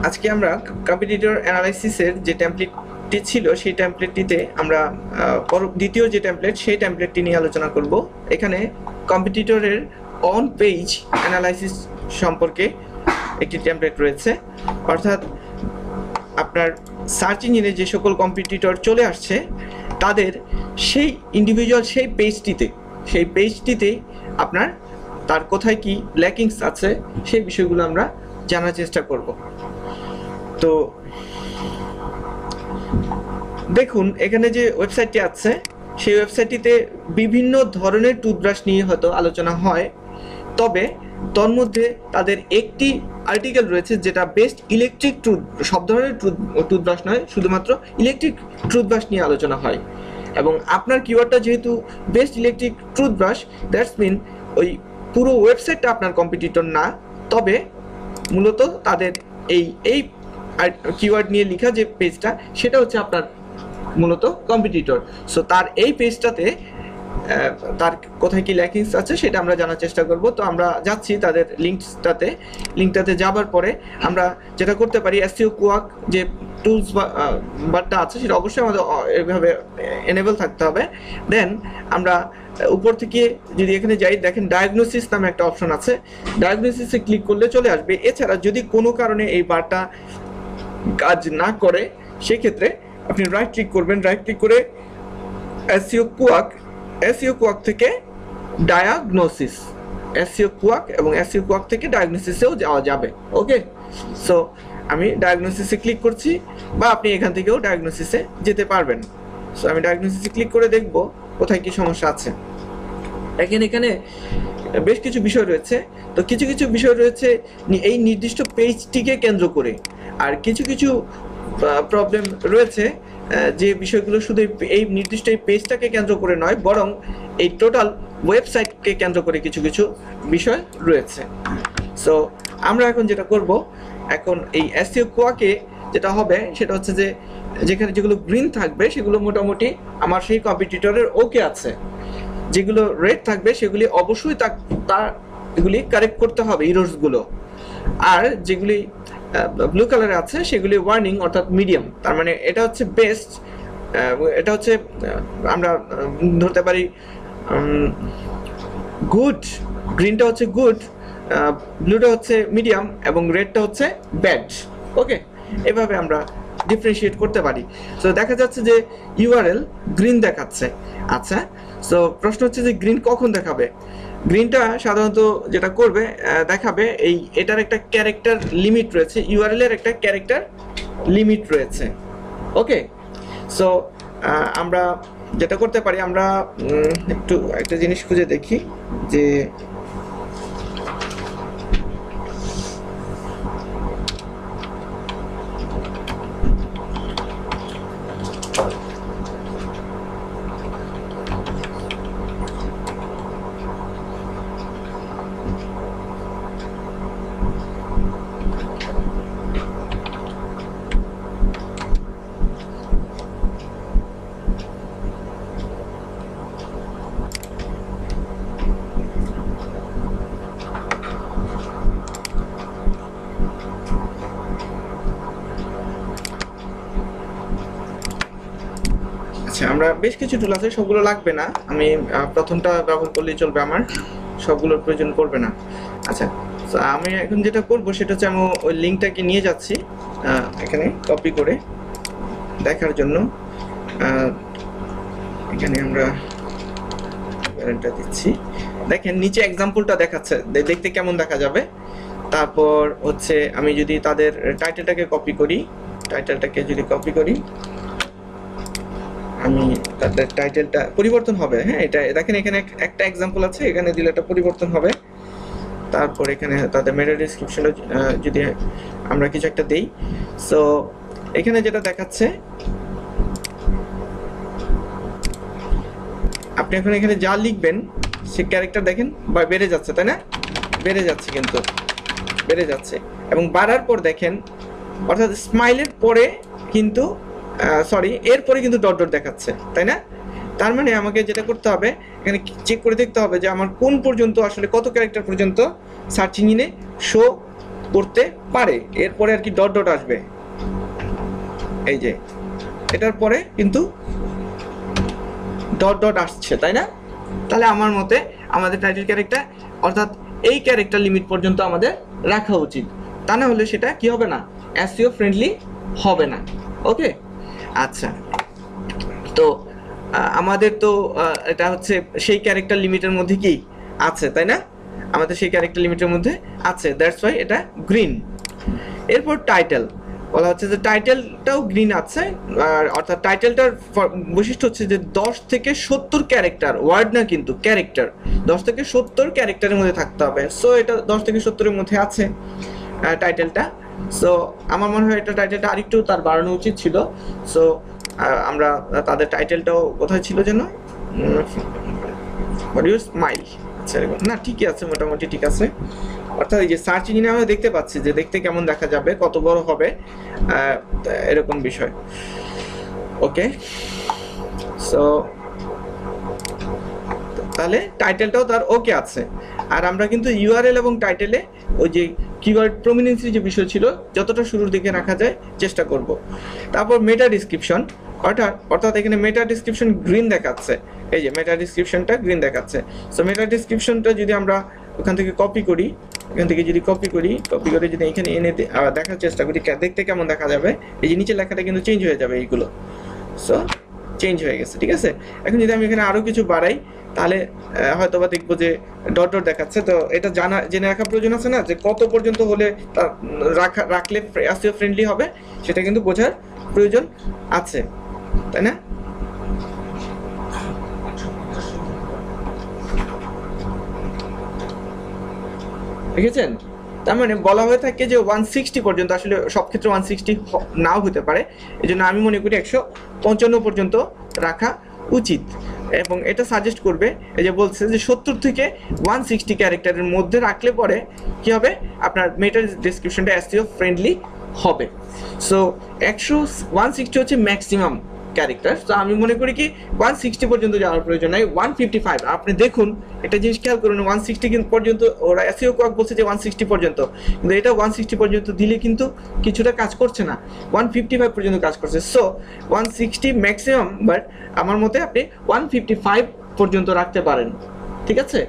আজকে আমরা কম্পিটিটর অ্যানালাইসিসের যে টেমপ্লেটটি ছিল সেই টেমপ্লেটটিতে আমরা দ্বিতীয় যে টেমপ্লেট সেই টেমপ্লেটটি নিয়ে আলোচনা করব। এখানে কম্পিটিটরের অন পেজ অ্যানালাইসিস সম্পর্কে একটি টেমপ্লেট রয়েছে, অর্থাৎ আপনার সার্চ ইঞ্জিনে যে সকল কম্পিটিটর চলে আসছে তাদের সেই ইন্ডিভিজুয়াল সেই পেজটিতে আপনার তার কোথায় কি ল্যাকিংস আছে সেই বিষয়গুলো আমরা জানার চেষ্টা করব। তো দেখুন এখানে যে ওয়েবসাইটটি আছে সেই ওয়েবসাইটটিতে বিভিন্ন ধরনের টুথব্রাশ নিয়ে হয়তো আলোচনা হয়, তবে তন্মধ্যে তাদের একটি আর্টিকেল রয়েছে যেটা বেস্ট ইলেকট্রিক সব ধরনের টুথব্রাশ নয়, শুধুমাত্র ইলেকট্রিক টুথব্রাশ নিয়ে আলোচনা হয়। এবং আপনার কিওয়ার্ডটা যেহেতু best electric toothbrush, that's mean ওই পুরো ওয়েবসাইটটা আপনার কম্পিটিটর না, তবে মূলত তাদের এই কিওয়ার্ড নিয়ে লেখা যে পেজটা সেটা হচ্ছে আপনার মূলত কম্পিটিটর। সো তার এই পেজটাতে তার কোথায় কি ল্যাকিংস আছে সেটা আমরা জানার চেষ্টা করব। তো আমরা যাচ্ছি তাদের লিঙ্কটাতে যাবার পরে আমরা যেটা করতে পারি, এসইও কোয়াক যে টুলস বারটা আছে সেটা অবশ্যই আমাদের এইভাবে এনেবল থাকতে হবে। দেন আমরা উপর থেকে যদি এখানে যাই, দেখেন ডায়াগনোসিস নামে একটা অপশন আছে, ডায়াগনোসিসে ক্লিক করলে চলে আসবে। এছাড়া যদি কোনো কারণে এই বারটা কাজ না করে সেক্ষেত্রে আপনি রাইট ক্লিক করবেন, রাইট ক্লিক করে এসইও কোয়াক থেকে ডায়াগনোসিস, এসইও কোয়াক এবং এসইও কোয়াক থেকে ডায়াগনোসিসেও যাওয়া যাবে। ওকে, সো আমি ডায়াগনোসিসে ক্লিক করছি, বা আপনি এখান থেকেও ডায়াগনোসিসে যেতে পারবেন। সো আমি ডায়াগনোসিসে ক্লিক করে দেখব কোথায় কি সমস্যা আছে। এখানে বেশ কিছু বিষয় রয়েছে। তো কিছু কিছু বিষয় রয়েছে এই নির্দিষ্ট পেজটিকে কেন্দ্র করে, আর কিছু কিছু প্রবলেম রয়েছে যে বিষয়গুলো শুধু এই নির্দিষ্ট এই পেজটাকে কেন্দ্র করে নয়, বরং এই টোটাল ওয়েবসাইটকে কেন্দ্র করে কিছু কিছু বিষয় রয়েছে। সো আমরা এখন যেটা করব, এখন এই এসইও কোয়াকে যেটা হবে সেটা হচ্ছে যে যেখানে যেগুলো গ্রিন থাকবে সেগুলো মোটামুটি আমার সেই কম্পিটিটরের ওকে আছে, যেগুলো রেড থাকবে সেগুলি অবশ্যই এগুলি কারেক্ট করতে হবে ইরর্সগুলো, আর যেগুলি ব্লু কালারে আছে সেগুলি ওয়ার্নিং অর্থাৎ মিডিয়াম। তার মানে এটা হচ্ছে বেস্ট, এটা হচ্ছে আমরা ধরতে পারি গুড, গ্রিনটা হচ্ছে গুড, ব্লুটা হচ্ছে মিডিয়াম এবং রেডটা হচ্ছে ব্যাড। ওকে, এভাবে আমরা ডিফারেন্সিয়েট করতে পারি। সো দেখা যাচ্ছে যে ইউআরএল গ্রিন দেখাচ্ছে। আচ্ছা, সো প্রশ্ন হচ্ছে যে গ্রিন কখন দেখাবে? গ্রিনটা সাধারণত যেটা করবে দেখাবে এটার একটা ক্যারেক্টার লিমিট রয়েছে, ইউআরএল এর একটা ক্যারেক্টার লিমিট রয়েছে। ওকে, সো আমরা যেটা করতে পারি, আমরা একটু একটা জিনিস খুঁজে দেখি যে আমরা বেশ কিছু টুল আছে, সবগুলো লাগবে না, আমি প্রথমটা ব্যবহার করলেই চলবে, আমার সবগুলোর প্রয়োজন পড়বে না। আচ্ছা, তো আমি এখন যেটা করব সেটা হচ্ছে আমি ওই লিঙ্কটাকে নিয়ে যাচ্ছি এখানে কপি করে দেখার জন্য। এখানে আমরা এটা দিচ্ছি, দেখেন নিচে এক্সাম্পলটা দেখাচ্ছে, দেখতে কেমন দেখা যাবে। তারপর হচ্ছে আমি যদি তাদের টাইটেলটাকে কপি করি, আমি তাদের টাইটেলটা পরিবর্তন হবে। হ্যাঁ, এটা দেখেন এখানে একটা এক্সাম্পল আছে, এখানে দিলে এটা পরিবর্তন হবে। তারপর এখানে তাদের মেটা ডেসক্রিপশনে যদি আমরা কিছু একটা দেই, সো এখানে যেটা দেখাচ্ছে, আপনি এখন এখানে যা লিখবেন সে ক্যারেক্টার দেখেন বেড়ে যাচ্ছে, তাই না? বেড়ে যাচ্ছে, কিন্তু বেড়ে যাচ্ছে, এবং বাড়ার পর দেখেন, অর্থাৎ স্মাইলের পরে কিন্তু এরপরে কিন্তু ডট ডট দেখাচ্ছে, তাই না? তার মানে আমাকে যেটা করতে হবে, এখানে চেক করে দেখতে হবে যে আমার কোন পর্যন্ত আসলে কত ক্যারেক্টার পর্যন্ত সার্চ ইঞ্জিনে শো করতে পারে। এরপরে আর কি ডট ডট আসবে, এই যে এটার পরে কিন্তু ডট ডট আসছে, তাই না? তাহলে আমার মতে আমাদের টাইটেল ক্যারেক্টার অর্থাৎ এই ক্যারেক্টার লিমিট পর্যন্ত আমাদের রাখা উচিত, তা না হলে সেটা কি হবে না, এসইও ফ্রেন্ডলি হবে না। ওকে, আচ্ছা, তো আমাদের তো এটা হচ্ছে সেই ক্যারেক্টার লিমিটের মধ্যে কি আছে, তাই না? আমাদের সেই ক্যারেক্টার লিমিটের মধ্যে আছে, দ্যাটস ওয়াই এটা গ্রিন। এরপর টাইটেল বলা হচ্ছে যে টাইটেলটাও গ্রিন আছে, আর অর্থাৎ টাইটেলটার বৈশিষ্ট্য হচ্ছে যে 10 থেকে 70 ক্যারেক্টার, ওয়ার্ড না কিন্তু ক্যারেক্টার, 10 থেকে 70 ক্যারেক্টারের মধ্যে থাকতে হবে। সো এটা 10 থেকে 70 এর মধ্যে আছে টাইটেলটা। সো আমার মনে হয় এটা টাইটেলটা আরেকটু তার বাড়ানো উচিত ছিল। সো আমরা তাদের টাইটেলটাও কোথায় ছিল যেন, স্মাইল, আচ্ছা না ঠিকই আছে, মোটামুটি ঠিক আছে। অর্থাৎ এই যে সার্চ ইঞ্জিনে আমরা দেখতে পাচ্ছি যে দেখতে কেমন দেখা যাবে, কত বড় হবে, এরকম বিষয়। ওকে, সো তাহলে টাইটেলটাও তার ওকে আছে। আর আমরা কিন্তু ইউআরএল এবং টাইটেলে ওই যে কিওয়ার্ড প্রমিনেন্সি যে বিষয় ছিল যতটা শুরুর দিকে রাখা যায় চেষ্টা করব। তারপর মেটা ডিসক্রিপশন, অর্থাৎ এখানে মেটা ডিসক্রিপশন গ্রিন দেখাচ্ছে, এই যে মেটা ডিসক্রিপশনটা গ্রিন দেখাচ্ছে। সো মেটা ডিসক্রিপশনটা যদি আমরা ওখান থেকে কপি করি, এখান থেকে যদি কপি করে যদি এখানে এনে দেখার চেষ্টা করি দেখতে কেমন দেখা যাবে, এই যে নিচের লেখাটা কিন্তু চেঞ্জ হয়ে যাবে, এইগুলো সো চেঞ্জ হয়ে গেছে, ঠিক আছে। এখন যদি আমি এখানে আরও কিছু বাড়াই তাহলে হয়তো বা দেখবো যে ডট ডট দেখাচ্ছে। তো এটা জেনে রাখা প্রয়োজন আছে না, যে কত পর্যন্ত হলে রাখলে এসইও ফ্রেন্ডলি হবে, সেটা কিন্তু বোঝার প্রয়োজন আছে, তাই না? দেখেছেন, তার মানে বলা হয়ে থাকে যে 160 পর্যন্ত, আসলে সব ক্ষেত্রে 160 নাও হতে পারে, এই জন্য আমি মনে করি 155 পর্যন্ত রাখা উচিত। এবং এটা সাজেস্ট করবে, এই যে বলছে যে 70 থেকে 160 ক্যারেক্টারের মধ্যে রাখলে পরে কি হবে, আপনার মেটা ডেসক্রিপশনটা এসইও ফ্রেন্ডলি হবে। সো 160 হচ্ছে ম্যাক্সিমাম ক্যারেক্টার। তো আমি মনে করি কি 160 পর্যন্ত যাওয়ার প্রয়োজন নাই, 155। আপনি দেখুন একটা জিনিস খেয়াল করুন, 160 পর্যন্ত ওরা এসইও কোয়াক বলছে যে 160 পর্যন্ত, কিন্তু এটা 160 পর্যন্ত দিলে কিন্তু কিছুটা কাজ করছে না, 155 পর্যন্ত কাজ করছে। সো 160 ম্যাক্সিমাম, বাট আমার মতে আপনি 155 পর্যন্ত রাখতে পারেন, ঠিক আছে।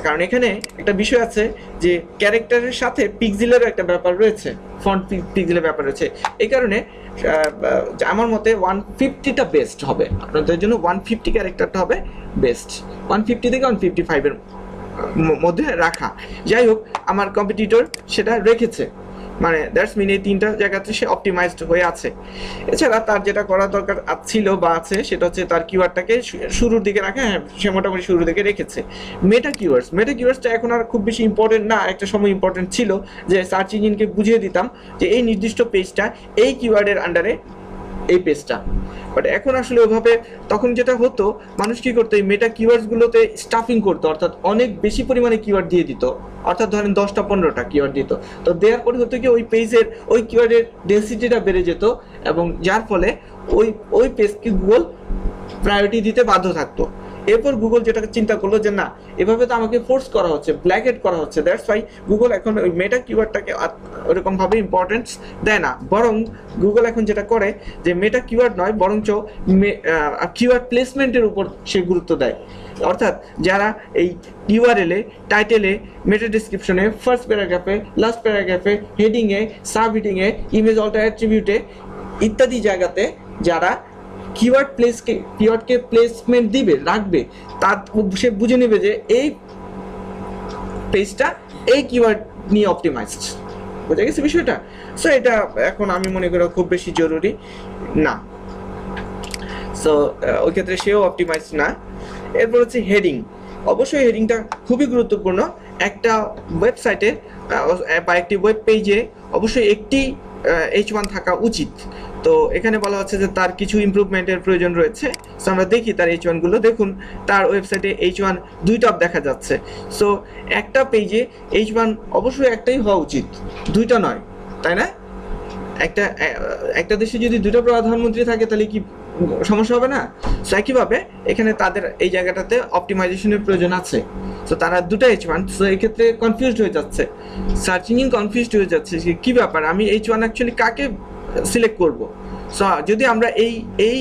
কারণ এখানে একটা বিষয় আছে যে ক্যারেক্টারের সাথে পিক্সেলেরও একটা ব্যাপার রয়েছে, ফন্ট পিক্সেলের ব্যাপার রয়েছে। এই কারণে আমার মতে 150টা বেস্ট হবে আপনাদের জন্য, 150 ক্যারেক্টারটা হবে বেস্ট, 150 থেকে 155 এর মধ্যে রাখা। যাই হোক, আমার কম্পিটিটর সেটা রেখেছে, মানে দ্যাটস মিন এই তিনটা জায়গাতে সে অপটিমাইজড হয়ে আছে। এছাড়া তার যেটা করা দরকার ছিল বা আছে সেটা হচ্ছে তার কিওয়ার্ডটাকে শুরুর দিকে রাখা, হ্যাঁ সে মোটামুটি শুরুর দিকে রেখেছে। মেটা কিওয়ার্ডসটা এখন আর খুব বেশি ইম্পর্টেন্ট না, একটা সময় ইম্পর্টেন্ট ছিল যে সার্চ ইঞ্জিনকে বুঝিয়ে দিতাম যে এই নির্দিষ্ট পেজটা এই কিওয়ার্ডের আন্ডারে এই পেজটা। বাট এখন আসলে ওইভাবে, তখন যেটা হতো মানুষ কি করতো, এই মেটা কিওয়ার্ডসগুলোতে স্টাফিং করতো, অর্থাৎ অনেক বেশি পরিমাণে কিওয়ার্ড দিয়ে দিত, অর্থাৎ ধরেন 10টা 15টা কিওয়ার্ড দিত। তো দেওয়ার পরে হতো কি ওই পেজের ওই কিওয়ার্ডের ডেন্সিটিটা বেড়ে যেত, এবং যার ফলে ওই পেজকে গুগল প্রায়োরিটি দিতে বাধ্য থাকতো। এরপর গুগল যেটা চিন্তা করলো যে না, এভাবে তো আমাকে ফোর্স করা হচ্ছে, ব্ল্যাকেট করা হচ্ছে, দ্যাটস ওয়াই গুগল এখন ওই মেটা কিওয়ার্ডটাকে ওরকমভাবে ইম্পর্টেন্স দেয় না। বরং গুগল এখন যেটা করে যে মেটা কিওয়ার্ড নয়, বরঞ্চ কিওয়ার্ড প্লেসমেন্টের উপর সে গুরুত্ব দেয়। অর্থাৎ যারা এই ইউআরএলে, টাইটেলে, মেটা ডিসক্রিপশনে, ফার্স্ট প্যারাগ্রাফে, লাস্ট প্যারাগ্রাফে, হেডিংয়ে, সাব হেডিংয়ে, ইমেজ অল্টার অ্যাট্রিবিউটে ইত্যাদি জায়গাতে যারা কিওয়ার্ডকে প্লেসমেন্ট দিবে, রাখবে, তার সে বুঝে নেবে যে এই পেজটা এই কিওয়ার্ড নিয়ে অপটিমাইজড, বোঝা গেছে বিষয়টা। সো এটা এখন আমি মনে করি খুব বেশি জরুরি না, সো ওই ক্ষেত্রে সেও অপটিমাইজ না। এরপর হচ্ছে হেডিং, অবশ্যই হেডিংটা খুবই গুরুত্বপূর্ণ। একটা ওয়েবসাইটে বা একটি ওয়েব পেজে অবশ্যই একটি H1 থাকা উচিত। তো এখানে বলা হচ্ছে যে তার কিছু ইমপ্রুভমেন্টের প্রয়োজন রয়েছে। সো আমরা দেখি তার H1 গুলো, দেখুন তার ওয়েবসাইটে H1 দুইটা দেখা যাচ্ছে। সো একটা পেজে H1 অবশ্যই একটাই হওয়া উচিত, দুইটা নয়, তাই না? একটা দেশে যদি দুটো প্রধানমন্ত্রী থাকে তাহলে কি সমস্যা হবে না? সো একইভাবে এখানে তাদের এই জায়গাটাতে অপটিমাইজেশনের প্রয়োজন আছে। সো তারা দুটো H1, সো এই ক্ষেত্রে কনফিউজড হয়ে যাচ্ছে, সার্চ ইঞ্জিন কনফিউজড হয়ে যাচ্ছে যে কী ব্যাপার, আমি H1 অ্যাকচুয়ালি কাকে সিলেক্ট করব। সো যদি আমরা এই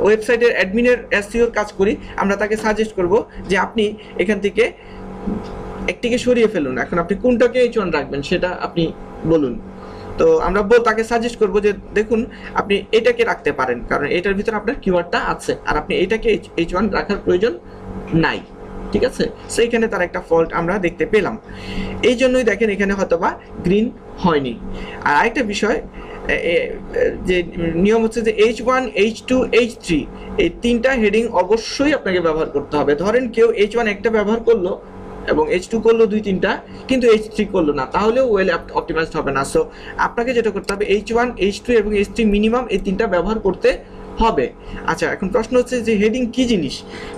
ওয়েবসাইটের অ্যাডমিনের এসইওর কাজ করি, আমরা তাকে সাজেস্ট করব যে আপনি এখান থেকে একটিকে সরিয়ে ফেলুন, এখন আপনি কোনটাকে H1 রাখবেন সেটা আপনি বলুন। তো আমরা তাকে সাজেস্ট করব যে দেখুন আপনি এটাকে রাখতে পারেন, কারণ এটার ভিতরে আপনার কিওয়ার্ডটা আছে, আর আপনি এটাকে H1 রাখার প্রয়োজন নাই। ঠিক আছে, সো এখানে তার একটা ফল্ট আমরা দেখতে পেলাম, এই জন্যই দেখেন এখানে হয়তোবা গ্রিন হয়নি। আর আরেকটা বিষয়, যে নিয়ম হচ্ছে যে H1, H2, H3 এই তিনটা হেডিং অবশ্যই আপনাকে ব্যবহার করতে হবে। ধরেন কেউ H1 একটা ব্যবহার করলো এবং H2 করলো 2-3টা, কিন্তু H3 করলো না, তাহলেও ওয়েল অপটিমাইজড হবে না। সো আপনাকে যেটা করতে হবে H1, H2 এবং H3 মিনিমাম এই তিনটা ব্যবহার করতে হবে। আচ্ছা, এখন প্রশ্ন হচ্ছে যে হেডিং কি জিনিস?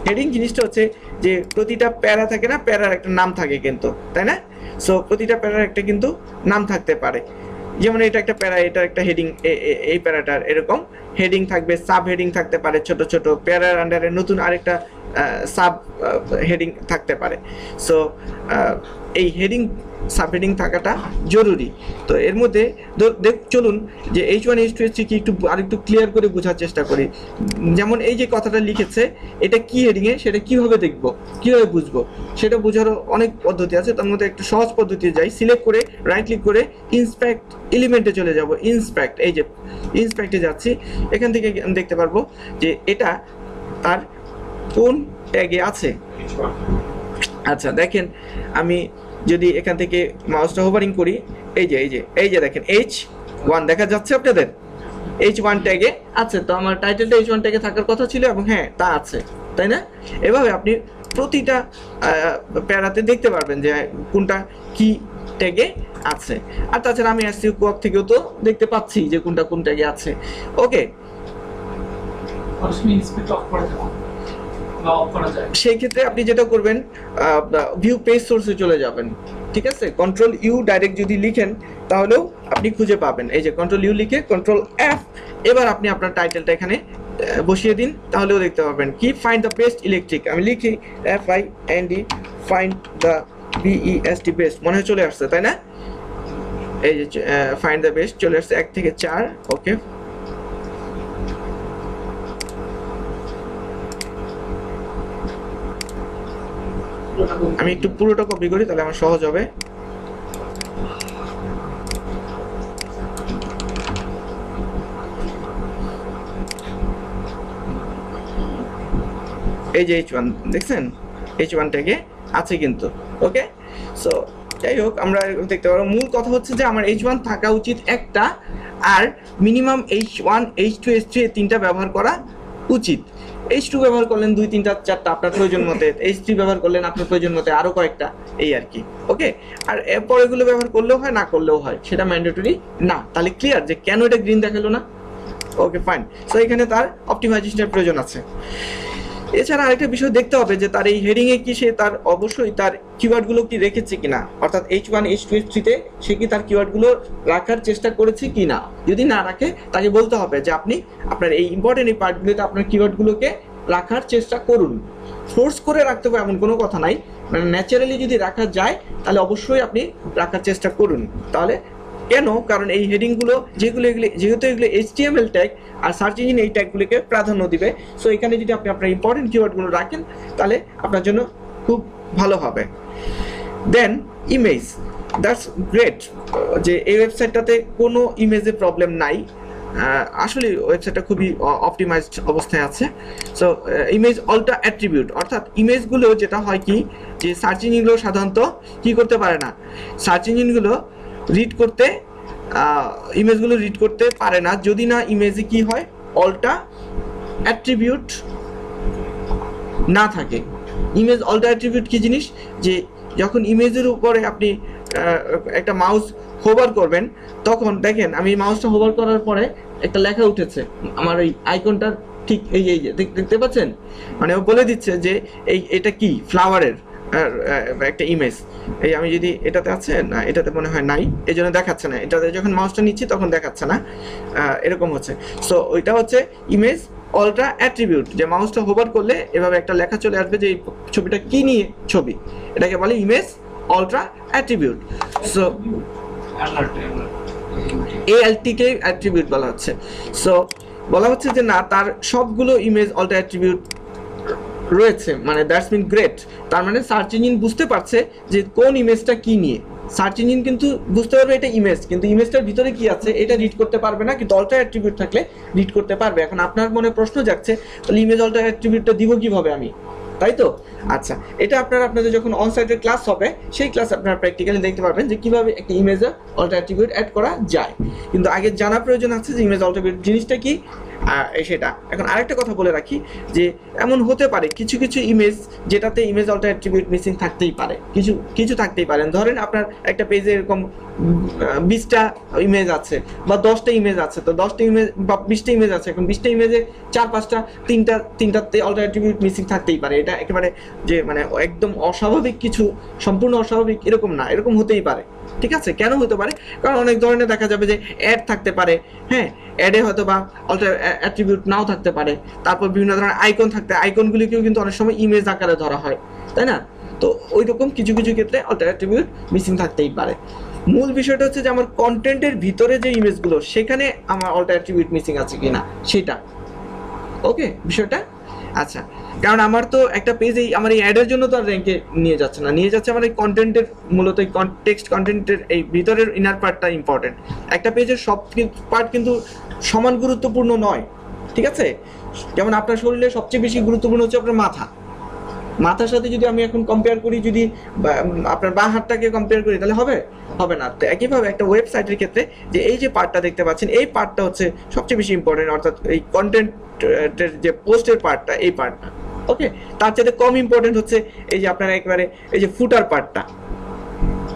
হেডিং জিনিসটা হচ্ছে যে প্রতিটা প্যারা থাকে না, প্যারার একটা নাম থাকে কিন্তু, তাই না? সো প্রতিটা প্যারার একটা কিন্তু নাম থাকতে পারে, যেমন এটা একটা প্যারা, এটা একটা হেডিং, এই প্যারাটার এরকম হেডিং থাকবে, সাব হেডিং থাকতে পারে ছোট ছোট, প্যারার আন্ডারে নতুন আরেকটা সাব হেডিং থাকতে পারে। সো এই হেডিং সাব হেডিং থাকাটা জরুরি। তো এর মধ্যে চলুন যে H1, H2, H3 কি একটু আরেকটু ক্লিয়ার করে বোঝার চেষ্টা করি। যেমন এই যে কথাটা লিখেছে এটা কি হেডিংয়ে, সেটা কিভাবে দেখবো, কিভাবে বুঝবো, সেটা বোঝারও অনেক পদ্ধতি আছে। তার মধ্যে একটু সহজ পদ্ধতি যাই, সিলেক্ট করে রাইট ক্লিক করে ইন্সপেক্ট এলিমেন্টে চলে যাব। ইন্সপেক্ট, এই যে ইন্সপেক্টে যাচ্ছি, এখান থেকে দেখতে পারবো যে এটা তার কোন ট্যাগে আছে। আচ্ছা দেখেন, আমি যদি এখান থেকে মাউসটা হোভারিং করি, এই যে দেখেন H1 দেখা যাচ্ছে আপনাদের, H1 ট্যাগে আছে। তো আমার টাইটেলটা H1 ট্যাগে থাকার কথা ছিল এবং হ্যাঁ তা আছে, তাই না? এভাবে আপনি প্রতিটা প্যারাতে দেখতে পারবেন যে কোনটা কি ট্যাগে আছে। আর তাছাড়া আমি এসইও কোঅপ থেকেও তো দেখতে পাচ্ছি যে কোনটা কোন ট্যাগে আছে। ওকে, সেই ক্ষেত্রে আপনি যেটা করবেন, ভিউ পেজ সোর্সে চলে যাবেন। ঠিক আছে, কন্ট্রোল ইউ ডাইরেক্ট যদি লিখেন তাহলেও আপনি খুঁজে পাবেন। এই যে কন্ট্রোল ইউ লিখে কন্ট্রোল এফ, এবার আপনি আপনার টাইটেলটা এখানে বসিয়ে দিন, তাহলেও দেখতে পাবেন কি ফাইন্ড দ্য বেস্ট ইলেকট্রিক। আমি লিখি FIND, find the BEST best, মনে হয় চলে আসছে, তাই না? এই যে ফাইন্ড দ্য বেস্ট চলে আসছে 1 থেকে 4। ওকে, আমি একটু পুরোটা কপি করি তাহলে আমার সহজ হবে। এই যে H1 দেখছেন, H1 ট্যাগে আছে কিন্তু। ওকে, সো যাই হোক, আমরা দেখতে পারবো মূল কথা হচ্ছে যে আমার H1 থাকা উচিত একটা, আর মিনিমাম H1, H2, H3 এই তিনটা ব্যবহার করা উচিত। H2 ব্যবহার করলেন 2, 3, 4টা আপনার প্রয়োজন মতে, H3 ব্যবহার করলেন আপনার প্রয়োজন মতে আরো কয়েকটা, এই আর কি। ওকে, আর এরপর এগুলো ব্যবহার করলেও হয়, না করলেও হয়, সেটা ম্যান্ডেটরি না। তাহলে ক্লিয়ার যে কেন এটা গ্রিন দেখালো না? Okay fine. সো এখানে তার অপটিমাইজেশনের প্রয়োজন আছে। এছাড়া আরেকটা বিষয় দেখতে হবে যে তার এই হেডিং এ কি সে তার অবশ্যই তার কিওয়ার্ডগুলো কি রেখেছে কিনা, অর্থাৎ H1, H2, H3 তে সে কি তার কিওয়ার্ডগুলো রাখার চেষ্টা করেছে কিনা। যদি না রাখে তাকে বলতে হবে যে আপনি আপনার এই ইম্পর্টেন্ট এই পার্টগুলোতে আপনার কিওয়ার্ডগুলোকে রাখার চেষ্টা করুন। ফোর্স করে রাখতে হবে এমন কোনো কথা নাই, মানে ন্যাচারালি যদি রাখা যায় তাহলে অবশ্যই আপনি রাখার চেষ্টা করুন। তাহলে কেন? কারণ এই হেডিংগুলো যেহেতু এগুলো HTML ট্যাগ, আর সার্চ ইঞ্জিন এই ট্যাগগুলোকে প্রাধান্য দিবে। সো এখানে যদি আপনি আপনার ইম্পর্টেন্ট কিওয়ার্ডগুলো রাখেন তাহলে আপনার জন্য খুব ভালো হবে। দেন ইমেজ, দ্যাটস গ্রেট যে এই ওয়েবসাইটটাতে কোনো ইমেজের প্রবলেম নাই। আসলে ওয়েবসাইটটা খুবই অপটিমাইজড অবস্থায় আছে। সো ইমেজ অল্টা অ্যাট্রিবিউট, অর্থাৎ ইমেজগুলো যেটা হয় কি যে সার্চ ইঞ্জিনগুলো সাধারণত কি করতে পারে না, সার্চ ইঞ্জিনগুলো রিড করতে ইমেজগুলো রিড করতে পারে না যদি না ইমেজে কি হয়, অল্টা অ্যাট্রিবিউট না থাকে। ইমেজ অল্টা অ্যাট্রিবিউট কি জিনিস, যে যখন ইমেজের উপরে আপনি একটা মাউস হোভার করবেন, তখন দেখেন আমি মাউসটা হোভার করার পরে একটা লেখা উঠেছে আমার ওই আইকনটা, ঠিক এই যে দেখতে পাচ্ছেন, মানে ও বলে দিচ্ছে যে এটা কি ফ্লাওয়ারের একটা ইমেজ, এই আমি যদি এটাতে আছে না, এটাতে মনে হয় নাই, এই জন্য দেখাচ্ছে না, এটাতে যখন মাউসটা নিচ্ছি তখন দেখাচ্ছে না, এরকম হচ্ছে। সো ওইটা হচ্ছে ইমেজ অল্ট্রা অ্যাট্রিবিউট, যে মাউসটা হোভার করলে এভাবে একটা লেখা চলে আসবে যে এই ছবিটা কি নিয়ে ছবি, এটাকে বলে ইমেজ অল্ট্রা অ্যাট্রিবিউট। সো ALTকে অ্যাট্রিবিউট বলা হচ্ছে। সো বলা হচ্ছে যে না, তার সবগুলো ইমেজ অল্ট্রা অ্যাট্রিবিউট রয়েছে, মানে দ্যাটস মিন গ্রেট। তার মানে সার্চ ইঞ্জিন বুঝতে পারছে যে কোন ইমেজটা কি নিয়ে। সার্চ ইঞ্জিন কিন্তু বুঝতে পারবে এটা ইমেজ, কিন্তু ইমেজটার ভিতরে কি আছে এটা রিড করতে পারবে না, কিন্তু অল্ট্রা অ্যাট্রিবিউট থাকলে রিড করতে পারবে। এখন আপনার মনে প্রশ্ন জাগছে, তাহলে ইমেজ অল্ট্রা অ্যাট্রিবিউটটা দিব কিভাবে আমি, তাই তো? আচ্ছা, এটা আপনাদের যখন অন সাইটের ক্লাস হবে সেই ক্লাসে আপনারা প্র্যাকটিক্যালি দেখতে পারবেন যে কিভাবে একটা ইমেজে অল্ট্রা অ্যাট্রিবিউট অ্যাড করা যায়। কিন্তু আগে জানা প্রয়োজন আছে যে ইমেজ অল্ট্রা অ্যাট্রিবিউট জিনিসটা কি সেটা। এখন আরেকটা কথা বলে রাখি যে এমন হতে পারে কিছু কিছু ইমেজ যেটাতে ইমেজ অল্ট্রা অ্যাট্রিবিউট মিসিং থাকতেই পারে, কিছু থাকতেই পারেন। ধরেন আপনার একটা পেজে এরকম 20টা ইমেজ আছে বা 10টা ইমেজ আছে, তো 10টা ইমেজ বা 20টা ইমেজ আছে, এখন 20টা ইমেজে 4-5টা তিনটাতে অল্ট্রা অ্যাট্রিবিউট মিসিং থাকতেই পারে। এটা একেবারে যে মানে একদম অস্বাভাবিক কিছু, সম্পূর্ণ অস্বাভাবিক এরকম না, এরকম হতেই পারে। ঠিক আছে, কেন হতে পারে? কারণ অনেক ধরনের দেখা যাবে যে অ্যাড থাকতে পারে, হ্যাঁ, অ্যাডে হয়তো বা অল্ট্রা অ্যাট্রিবিউট নাও থাকতে পারে। তারপর বিভিন্ন ধরনের আইকন থাকতে, আইকনগুলিকেও কিন্তু অনেক সময় ইমেজ আকারে ধরা হয়, তাই না? তো ওই রকম কিছু কিছু ক্ষেত্রে অল্ট্রা অ্যাট্রিবিউট মিসিং থাকতেই পারে। মূল বিষয়টা হচ্ছে যে আমার কন্টেন্টের ভিতরে যে ইমেজগুলো সেখানে আমার অল্ট্রা অ্যাট্রিবিউট মিসিং আছে কিনা সেটা। ওকে, বিষয়টা আচ্ছা, কারণ আমার তো একটা পেজেই আমার এই অ্যাডের জন্য তো আর র্যাঙ্কে নিয়ে যাচ্ছে না, নিয়ে যাচ্ছে আমার এই কন্টেন্টের, মূলত এই টেক্সট কন্টেন্টের এই ভিতরের ইনার পার্টটা ইম্পর্টেন্ট। একটা পেজের সব পার্ট কিন্তু সমান গুরুত্বপূর্ণ নয়, ঠিক আছে? যেমন আপনার শরীরে সবচেয়ে বেশি গুরুত্বপূর্ণ হচ্ছে আপনার মাথা। মাথার সাথে যদি আমি এখন কম্পেয়ার করি, যদি আপনার বাঁ হাতটাকে কম্পেয়ার করি, তাহলে হবে না। তো একইভাবে একটা ওয়েবসাইটের ক্ষেত্রে যে এই যে পার্টটা দেখতে পাচ্ছেন, এই পার্টটা হচ্ছে সবচেয়ে বেশি ইম্পর্টেন্ট, অর্থাৎ এই কন্টেন্টের যে পোস্টের পার্টটা, এই পার্টটা। ওকে, তার চাইতে কম ইম্পর্টেন্ট হচ্ছে এই যে আপনারা একবারে এই যে ফুটার পার্টটা।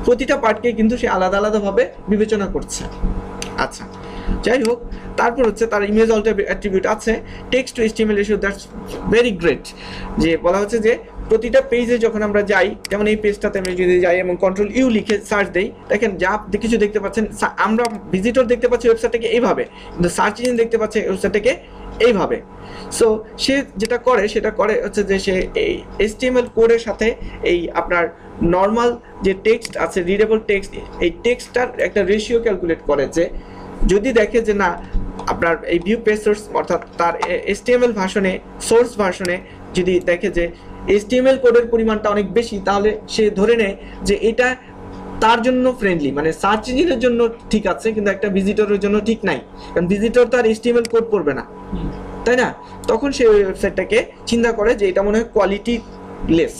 প্রতিটা পার্টকে কিন্তু সে আলাদা আলাদাভাবে বিবেচনা করছে। আচ্ছা, যাই হোক, তারপর হচ্ছে তার ইমেজ অল্ট্রা অ্যাট্রিবিউট আছে text to HTML ratio, that's very great. যে বলা হচ্ছে যে প্রতিটা পেজে যখন আমরা যাই, যেমন এই পেজটাতে আমি যদি যাই এবং কন্ট্রোল ইউ লিখে সার্চ দেই, দেখেন যা কিছু দেখতে পাচ্ছেন, আমরা ভিজিটর দেখতে পাচ্ছি ওয়েবসাইটটাকে এইভাবে, কিন্তু সার্চ ইঞ্জিন দেখতে পাচ্ছে ওয়েবসাইটটাকে এইভাবে। সো সে যেটা করে সেটা করে হচ্ছে যে সে এই HTML কোডের সাথে এই আপনার নর্মাল যে টেক্সট আছে, রিডেবল টেক্সট, এই টেক্সটটার একটা রেশিও ক্যালকুলেট করে, যে যদি দেখে যে না আপনার এই ভিউ পেজ সোর্স, অর্থাৎ তার HTML ভার্সনে, সোর্স ভার্সনে যদি দেখে যে HTML কোডের পরিমাণটা অনেক বেশি, তাহলে সে ধরে নেয় যে এটা তার জন্য ফ্রেন্ডলি, মানে সার্চ ইঞ্জিনের জন্য ঠিক আছে, কিন্তু একটা ভিজিটরের জন্য ঠিক নাই, কারণ ভিজিটর তার HTML কোড পড়বে না, তাই না? তখন সে ওই ওয়েবসাইটটাকে চিন্তা করে যে এটা মনে হয় কোয়ালিটি লেস।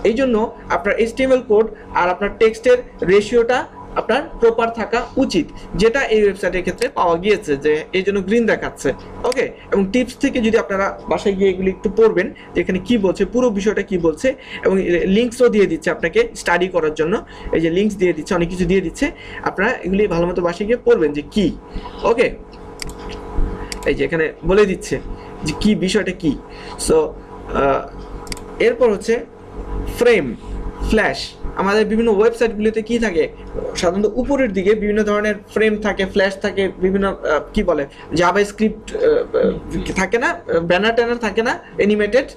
এই জন্য আপনার HTML কোড আর আপনার টেক্সটের রেশিওটা আপনার প্রপার থাকা উচিত, যেটা এই ওয়েবসাইটের ক্ষেত্রে পাওয়া গিয়েছে, যে এই জন্য গ্রিন দেখাচ্ছে। ওকে, এবং টিপস থেকে যদি আপনারা বাসায় গিয়ে এগুলি একটু পড়বেন, যেখানে কি বলছে, পুরো বিষয়টা কি বলছে, এবং লিঙ্কসও দিয়ে দিচ্ছে আপনাকে স্টাডি করার জন্য। এই যে লিঙ্কস দিয়ে দিচ্ছে, অনেক কিছু দিয়ে দিচ্ছে, আপনারা এগুলি ভালো মতো বাসায় গিয়ে পড়বেন যে কি। ওকে, এই যে এখানে বলে দিচ্ছে যে কি বিষয়টা কি। সো এরপর হচ্ছে ফ্রেম, ফ্ল্যাশ। আমাদের বিভিন্ন ওয়েবসাইটগুলিতে কি থাকে, সাধারণত উপরের দিকে বিভিন্ন ধরনের ফ্রেম থাকে, ফ্ল্যাশ থাকে, বিভিন্ন কি বলে জাভাস্ক্রিপ্ট থাকে না, ব্যানার ট্যানার থাকে না, অ্যানিমেটেড।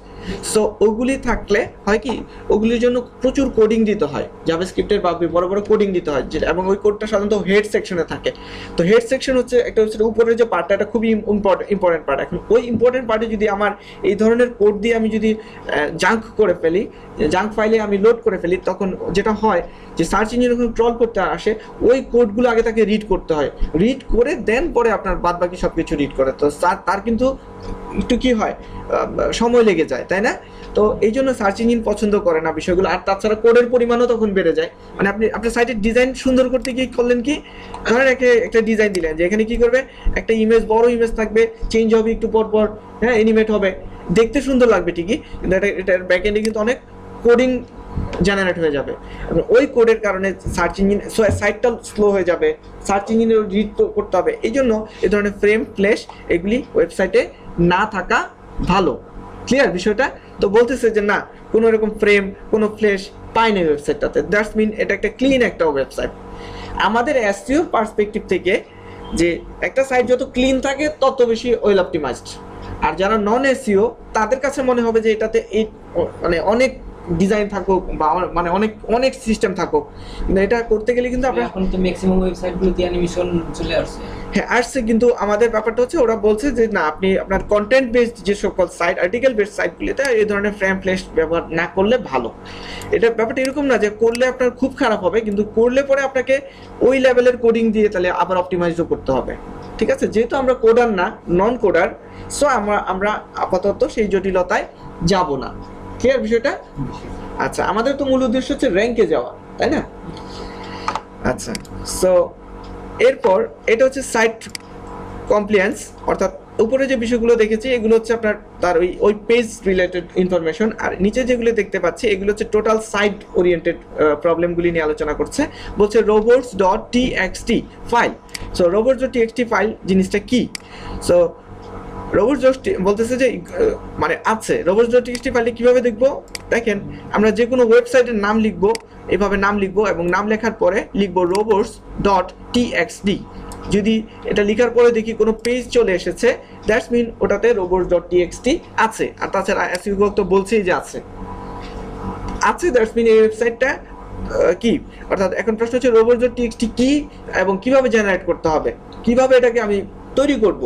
সো ওগুলি থাকলে হয় কি, ওগুলির জন্য প্রচুর কোডিং দিতে হয়, জাভাস্ক্রিপ্টের বা বড় বড় কোডিং দিতে হয়, এবং ওই কোডটা সাধারণত হেড সেকশনে থাকে। তো হেড সেকশন হচ্ছে একটা ওয়েবসাইটের উপরের যে পার্টটা, এটা খুবই ইম্পর্টেন্ট পার্ট। এখন ওই ইম্পর্টেন্ট পার্টে যদি আমার এই ধরনের কোড দিয়ে আমি যদি জাঙ্ক করে ফেলি, জাঙ্ক ফাইলে আমি লোড করে ফেলি, তখন যেটা হয় যে সার্চ ইঞ্জিন যখন ট্রল করতে আসে, ওই কোডগুলো আগে তাকে রিড করতে হয়, রিড করে দেন পরে আপনার বাদ বাকি সব কিছু রিড করে। তো তার কিন্তু একটু কি হয়, সময় লেগে যায়, তাই না? তো এই জন্য সার্চ ইঞ্জিন পছন্দ করে না বিষয়গুলো। আর তাছাড়া কোডের পরিমাণও তখন বেড়ে যায়। মানে আপনি আপনার সাইটের ডিজাইন সুন্দর করতে গিয়ে করলেন কি, ধরেন একটা ডিজাইন দিলেন যে এখানে কি করবে, একটা ইমেজ, বড় ইমেজ থাকবে, চেঞ্জ হবে একটু পর পর, হ্যাঁ, অ্যানিমেট হবে, দেখতে সুন্দর লাগবে ঠিকই, কিন্তু এটার ব্যাক এন্ডে কিন্তু অনেক কোডিং জেনারেট হয়ে যাবে। ওই কোডের কারণে সার্চ ইঞ্জিন, সাইটটা স্লো হয়ে যাবে, সার্চ ইঞ্জিনের রিড করতে হবে। এই জন্য এই ধরনের ফ্রেম, ফ্ল্যাশ এগুলি ওয়েবসাইটে না থাকা ভালো। ক্লিয়ার বিষয়টা? তো বলতেছে যে না, কোনো রকম ফ্রেম, কোনো ফ্ল্যাশ পাই না ওয়েবসাইটটাতে, দ্যাটস মিন এটা একটা ক্লিন একটা ওয়েবসাইট। আমাদের এসইও পার্সপেক্টিভ থেকে যে একটা সাইট যত ক্লিন থাকে তত বেশি ওয়েল অপটিমাইজড। আর যারা নন এসইও তাদের কাছে মনে হবে যে এটাতে এই মানে অনেক ডিজাইন থাকুক বা মানে অনেক অনেক সিস্টেম থাকুক, কিন্তু এটা করতে গেলে কিন্তু আপনার এখন তো ম্যাক্সিমাম ওয়েবসাইটগুলোতে অ্যানিমেশন চলে আসছে। হ্যাঁ আসছে, কিন্তু আমাদের ব্যাপারটা হচ্ছে ওরা বলছে যে না, আপনি আপনার কন্টেন্ট বেসড যে সকল সাইট, আর্টিকেল বেসড সাইটগুলিতে এই ধরনের ফ্রেম ফ্ল্যাশ ব্যবহার না করলে ভালো। এটা ব্যাপারটা এরকম না যে করলে আপনার খুব খারাপ হবে, কিন্তু করলে পরে আপনাকে ওই লেভেলের কোডিং দিয়ে তাহলে আবার অপটিমাইজও করতে হবে। ঠিক আছে, যেহেতু আমরা কোডার না, নন কোডার, সো আমরা আপাতত সেই জটিলতায় যাব না। ক্লিয়ার বিষয়টা? আচ্ছা, আমাদের তো মূল উদ্দেশ্য হচ্ছে র্যাঙ্কে যাওয়া, তাই না? আচ্ছা, সো এরপর এটা হচ্ছে সাইট কমপ্লিয়েন্স, অর্থাৎ উপরে যে বিষয়গুলো দেখেছি এগুলো হচ্ছে আপনার তার ওই পেজ রিলেটেড ইনফরমেশন, আর নিচে যেগুলো দেখতে পাচ্ছি এগুলো হচ্ছে টোটাল সাইট ওরিয়েন্টেড প্রবলেমগুলি নিয়ে আলোচনা করছে। বলছে robots.txt file. So robots.txt file জিনিসটা কি? সো রোবটস বলতেছে যে মানে আছে robots.txt ফাইলে কিভাবে দেখবো? দেখেন, আমরা যে কোনো ওয়েবসাইটের নাম লিখবো, এভাবে নাম লিখবো এবং নাম লেখার পরে লিখবো robots.txt। যদি এটা লেখার পরে দেখি কোনো পেজ চলে এসেছে, দ্যাটস মিন ওটাতে robots.txt আছে। আর তাছাড়া এসইও তো বলছেই যে আছে, দ্যাটস মিন এই ওয়েবসাইটটা কি। অর্থাৎ এখন প্রশ্ন হচ্ছে robots.txt কি এবং কিভাবে জেনারেট করতে হবে, কিভাবে এটাকে আমি তৈরি করব,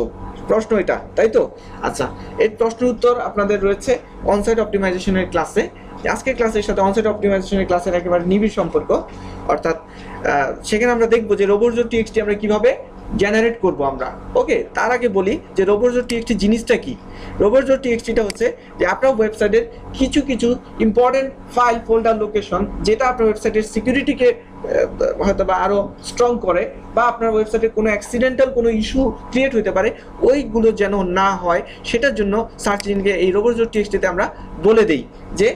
প্রশ্ন এটা, তাই তো? আচ্ছা, এই প্রশ্নের উত্তর আপনাদের রয়েছে অনসাইট অপটিমাইজেশনের ক্লাসে। আজকের ক্লাসের সাথে অনসাইট অপটিমাইজেশনের ক্লাসের একেবারে নিবিড় সম্পর্ক, অর্থাৎ সেখানে আমরা দেখবো যে robots.txt আমরা কিভাবে জেনারেট করব আমরা। ওকে, তার আগে বলি যে robots.txt জিনিসটা কি। robots.txt হচ্ছে যে আপনার ওয়েবসাইটের কিছু কিছু ইম্পর্টেন্ট ফাইল ফোল্ডার লোকেশন, যেটা আপনার ওয়েবসাইটের সিকিউরিটিকে হয়তো বা আরও স্ট্রং করে, বা আপনার ওয়েবসাইটে কোনো অ্যাক্সিডেন্টাল কোনো ইস্যু ক্রিয়েট হতে পারে, ওইগুলো যেন না হয় সেটার জন্য সার্চ ইঞ্জিনকে এই robots.txt আমরা বলে দেই যে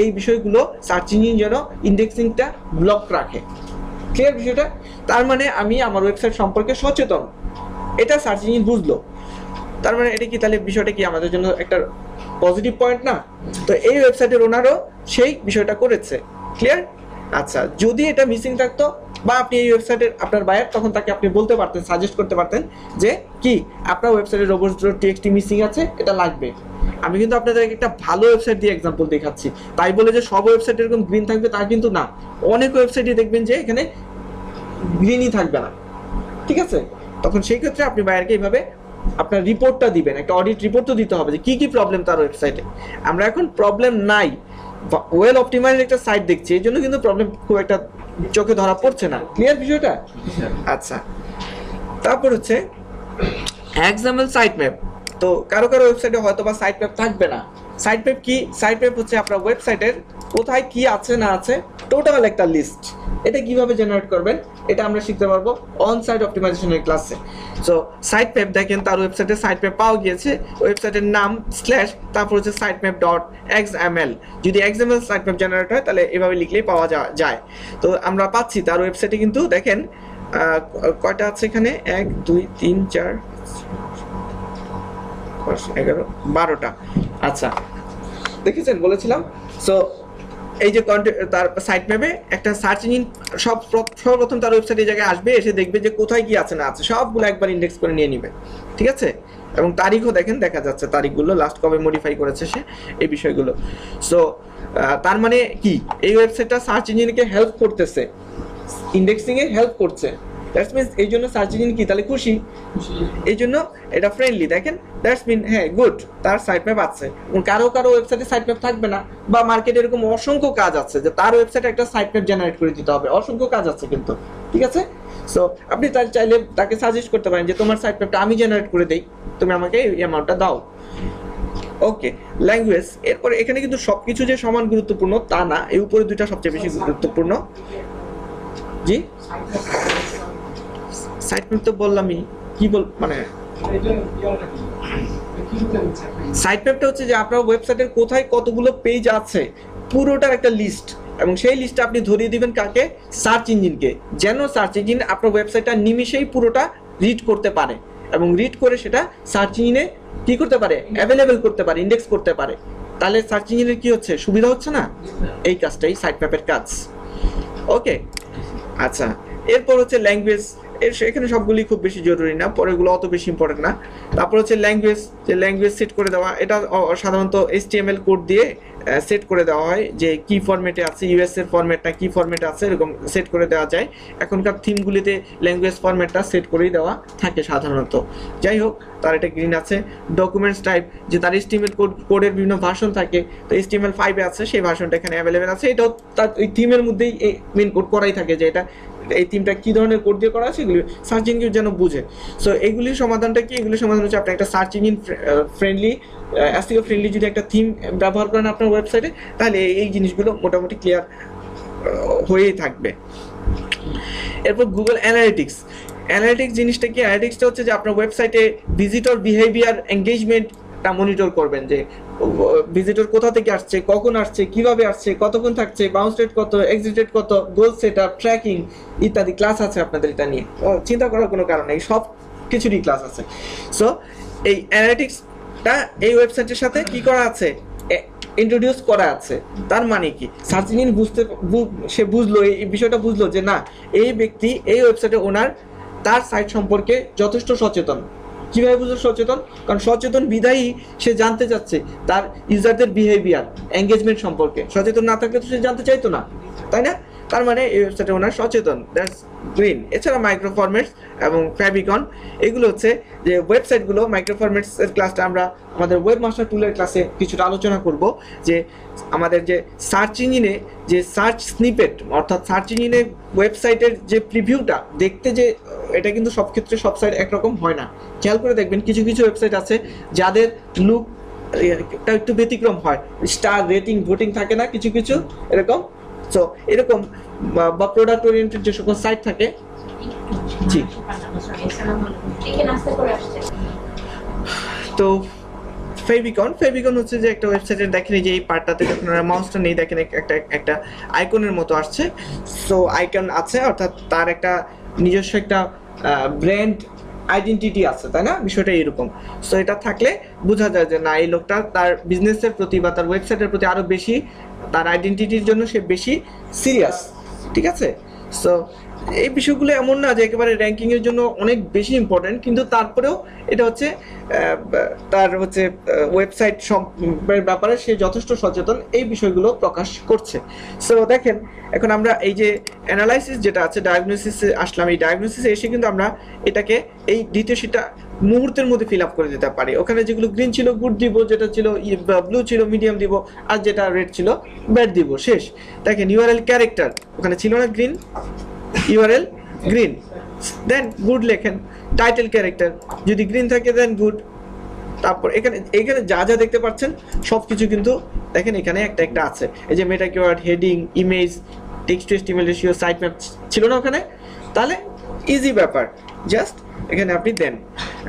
এই বিষয়গুলো সার্চ ইঞ্জিন যেন ইন্ডেক্সিংটা ব্লক রাখে। ক্লিয়ার বিষয়টা? তার মানে আমি আমার ওয়েবসাইট সম্পর্কে সচেতন, এটা সার্চ ইঞ্জিন বুঝলো। তার মানে এটা কি, তাহলে বিষয়টা কি আমাদের জন্য একটা পজিটিভ পয়েন্ট না? তো এই ওয়েবসাইটের ওনারও সেই বিষয়টা করেছে। ক্লিয়ার? আচ্ছা, যদি এটা মিসিং থাকতো বা আপনি এই ওয়েবসাইটের আপনার বায়ার, তখন তাকে আপনি বলতে পারতেন, সাজেস্ট করতে পারতেন যে কি আপনার ওয়েবসাইটে robots.txt মিসিং আছে, এটা লাগবে। আমি কিন্তু আপনাদেরকে একটা ভালো ওয়েবসাইট দিয়ে এক্সাম্পল দেখাচ্ছি, তাই বলে যে সব ওয়েবসাইট এরকম গ্রিন থাকবে তা কিন্তু না। অনেক ওয়েবসাইটে দেখবেন যে এখানে গ্রিনই থাকবে না। ঠিক আছে, তখন সেই ক্ষেত্রে আপনি বায়ারকে এইভাবে আপনার রিপোর্টটা দিবেন, একটা অডিট রিপোর্ট তো দিতে হবে যে কি কি প্রবলেম তার ওয়েবসাইটে। আমরা এখন প্রবলেম নাই, ওয়েল অপটিমাইজড একটা সাইট দেখছি, এই জন্য কিন্তু প্রবলেম খুব একটা চোখে ধরা পড়ছে না। ক্লিয়ার বিষয়টা? আচ্ছা, তারপর হচ্ছে এক্সাম্পল সাইট ম্যাপ। তো কারো কারো ওয়েবসাইটে হয়তো বা সাইট ম্যাপ থাকবে না। সাইট ম্যাপ কি? সাইট ম্যাপ হচ্ছে আপনার ওয়েবসাইটের কোথায় কি আছে না আছে টোটাল একটা লিস্ট। এটা কিভাবে জেনারেট করবেন এটা আমরা শিখতে পারবো অন সাইট অপটিমাইজেশনের ক্লাসে। সো সাইট ম্যাপ দেখেন, তার ওয়েবসাইটে সাইট ম্যাপ পাওয়া গিয়েছে, ওয়েবসাইটের নাম স্ল্যাশ তারপর হচ্ছে সাইট ম্যাপ ডট XML। যদি XML সাইট ম্যাপ জেনারেট হয় তাহলে এভাবে লিখলেই পাওয়া যায়। তো আমরা পাচ্ছি তার ওয়েবসাইটে, কিন্তু দেখেন কয়টা আছে এখানে, 1 2 3 4 11 12টা। আচ্ছা, দেখেছেন বলেছিলাম। সো এই যে তার সাইট ম্যাপে একটা সার্চ ইঞ্জিন সর্বপ্রথম তার ওয়েবসাইটে এই জায়গায় আসবে, এসে দেখবে যে কোথায় কি আছে না আছে সবগুলো একবার ইন্ডেক্স করে নিয়ে নিবে। ঠিক আছে, এবং তারিখও দেখেন দেখা যাচ্ছে, তারিখগুলো লাস্ট কবে মডিফাই করেছে সে, এই বিষয়গুলো। সো তার মানে কি, এই ওয়েবসাইটটা সার্চ ইঞ্জিনকে হেল্প করতেছে, ইন্ডেক্সিংয়ে হেল্প করছে। দ্যাটস মিনস এই জন্য সার্চ ইঞ্জিন কি তাহলে খুশি, এই জন্য এটা ফ্রেন্ডলি। দেখেন, দ্যাটস মিন হ্যাঁ গুড, তার সাইট ম্যাপ আছে। কারো কারো ওয়েবসাইটে সাইট ম্যাপ থাকবে না, বা মার্কেটে এরকম অসংখ্য কাজ আছে যে তার ওয়েবসাইটে একটা সাইট ম্যাপ জেনারেট করে দিতে হবে, অসংখ্য কাজ আছে কিন্তু। ঠিক আছে, সো আপনি তার চাইলে তাকে সাজেস্ট করতে পারেন যে তোমার সাইট ম্যাপটা আমি জেনারেট করে দেই, তুমি আমাকে এই অ্যামাউন্টটা দাও। ওকে, ল্যাঙ্গুয়েজ। এরপরে এখানে কিন্তু সবকিছু যে সমান গুরুত্বপূর্ণ তা না, এই উপরে দুইটা সবচেয়ে বেশি গুরুত্বপূর্ণ। জি, সাইট ম্যাপ তো বললামই, কি মানে সাইট ম্যাপটা হচ্ছে যে আপনার ওয়েবসাইটের কোথায় কতগুলো পেজ আছে পুরোটার একটা লিস্ট, এবং সেই লিস্টটা আপনি ধরিয়ে দিবেন কাকে, সার্চ ইঞ্জিনকে, যেন সার্চ ইঞ্জিন আপনার ওয়েবসাইটটা নিমিশেই পুরোটা রিড করতে পারে, এবং রিড করে সেটা সার্চ ইঞ্জিনে কি করতে পারে, অ্যাভেলেবেল করতে পারে, ইন্ডেক্স করতে পারে। তাহলে সার্চ ইঞ্জিনের কি হচ্ছে, সুবিধা হচ্ছে না? এই কাজটাই সাইট ম্যাপের কাজ। ওকে, আচ্ছা, এরপর হচ্ছে ল্যাঙ্গুয়েজ। এখানে সবগুলি খুব বেশি জরুরি না, পরেগুলো অত বেশি ইম্পর্টেন্ট না। তারপর হচ্ছে ল্যাঙ্গুয়েজ, যে ল্যাঙ্গুয়েজ সেট করে দেওয়া, এটা সাধারণত HTML কোড দিয়ে সেট করে দেওয়া হয় যে কি ফরম্যাটে আছে, ইউএস এর ফরম্যাটটা কি ফরম্যাটে আছে এরকম সেট করে দেওয়া যায়। এখনকার থিমগুলিতে ল্যাঙ্গুয়েজ ফরম্যাটটা সেট করেই দেওয়া থাকে সাধারণত। যাই হোক, তার এটা গ্রিন আছে। ডকুমেন্টস টাইপ, যে তার HTML কোডের বিভিন্ন ভার্সন থাকে, তো HTML5 এ আছে, সেই ভার্সনটা এখানে অ্যাভেলেবেল আছে। এটাও তার ওই থিমের মধ্যেই মেন কোড করাই থাকে, যে এটা এই থিমটা কী ধরনের কোড দিয়ে করা আছে এগুলি সার্চ ইঞ্জিন যেন বুঝে। সো এগুলির সমাধানটা কি? এগুলির সমাধান হচ্ছে আপনি একটা search engine friendly, SEO friendly যদি একটা থিম ব্যবহার করেন আপনার ওয়েবসাইটে, তাহলে এই জিনিসগুলো মোটামুটি ক্লিয়ার হয়েই থাকবে। এরপর গুগল অ্যানালিটিক্স। অ্যানালিটিক্স জিনিসটা কি? অ্যানালিটিক্সটা হচ্ছে যে আপনার ওয়েবসাইটে ভিজিটর বিহেভিয়ার এঙ্গেজমেন্টটা মনিটর করবেন, যে ভিজিটর কোথা থেকে আসছে, কখন আসছে, কিভাবে আসছে, কতক্ষণ থাকছে, বাউন্স রেট কত, এক্সিট রেট কত, গোল সেটআপ, ট্র্যাকিং ইত্যাদি ক্লাস আছে আপনাদের এটা নিয়ে। চিন্তা করার কোনো কারণ নেই, সব কিছুরই ক্লাস আছে। সো এই অ্যানালিটিক্সটা এই ওয়েবসাইটের সাথে কি করা আছে, ইন্ট্রোডিউস করা আছে। তার মানে কি, সার্চ ইঞ্জিন সে বুঝলো, এই বিষয়টা বুঝলো যে না, এই ব্যক্তি এই ওয়েবসাইটে ওনার তার সাইট সম্পর্কে যথেষ্ট সচেতন। কিভাবে বুঝলো সচেতন? কারণ সচেতন বিধায়ী সে জানতে চাচ্ছে তার ইউজারদের বিহেভিয়ার, এঙ্গেজমেন্ট সম্পর্কে। সচেতন না থাকলে তো সে জানতে চাইতো না, তাই না? তার মানে এই ওয়েবসাইটে ওনার সচেতন, দ্যাটস গ্রিন। এছাড়া মাইক্রো ফরম্যাটস এবং ফ্যাবিকন, এগুলো হচ্ছে যে ওয়েবসাইটগুলো। মাইক্রো ফরম্যাটসের ক্লাসটা আমরা আমাদের ওয়েব মাস্টার টুলের ক্লাসে কিছুটা আলোচনা করব, যে আমাদের যে সার্চ ইঞ্জিনে যে সার্চ স্নিপেট, অর্থাৎ সার্চ ইঞ্জিনে ওয়েবসাইটের যে প্রিভিউটা দেখতে, যে এটা কিন্তু সব ক্ষেত্রে সব সাইট একরকম হয় না। খেয়াল করে দেখবেন, কিছু কিছু ওয়েবসাইট আছে যাদের লুক একটু ব্যতিক্রম হয়, স্টার রেটিং ভোটিং থাকে না কিছু কিছু এরকম। সো এরকম বা প্রোডাক্ট ওরিয়েন্টেড যে সকল সাইট থাকে। জি, তো ফেভিকন হচ্ছে যে একটা ওয়েবসাইটের দেখেন যে এই পার্টটাতে যখন আপনারা মাউসটা নেই দেখেন একটা আইকনের মতো আসছে। সো আইকন আছে, অর্থাৎ তার একটা নিজস্ব একটা ব্র্যান্ড আইডেন্টিটি আছে, তাই না? বিষয়টা এরকম। সো এটা থাকলে বোঝা যায় যে না, এই লোকটা তার বিজনেসের প্রতি বা তার ওয়েবসাইটের প্রতি আরো বেশি, তার আইডেন্টিটির জন্য সে বেশি সিরিয়াস, ঠিক আছে? সো এই বিষয়গুলো এমন না যে একেবারে র্যাঙ্কিংয়ের জন্য অনেক বেশি ইম্পর্টেন্ট, কিন্তু তারপরেও এটা হচ্ছে তার হচ্ছে ওয়েবসাইট ব্যাপারে সে যথেষ্ট সচেতন, এই বিষয়গুলো প্রকাশ করছে। সো দেখেন, এখন আমরা এই যে অ্যানালাইসিস যেটা আছে, ডায়াগনোসিসে আসলাম। এই ডায়াগনোসিসে এসে কিন্তু আমরা এটাকে এই দ্বিতীয় শীটটা মুহূর্তের মধ্যে ফিল আপ করে দিতে পারি। ওখানে যেগুলো গ্রিন ছিল গুড দিব, যেটা ছিল ব্লু ছিল মিডিয়াম দিব, আর যেটা রেড ছিল ব্যাড দিব, শেষ। দেখেন ইউআরএল ক্যারেক্টার ওখানে ছিল না গ্রিন, ইউআরএল গ্রিন, দেন গুড লেখেন। টাইটেল ক্যারেক্টার যদি গ্রিন থাকে দেন গুড। তারপর এখানে যা যা দেখতে পাচ্ছেন সব কিছু কিন্তু দেখেন এখানে একটা একটা আছে। এই যে meta keyword, heading, image, text to HTML ratio, site map ছিল না ওখানে? তাহলে ইজি ব্যাপার, জাস্ট এখানে আপনি দেন।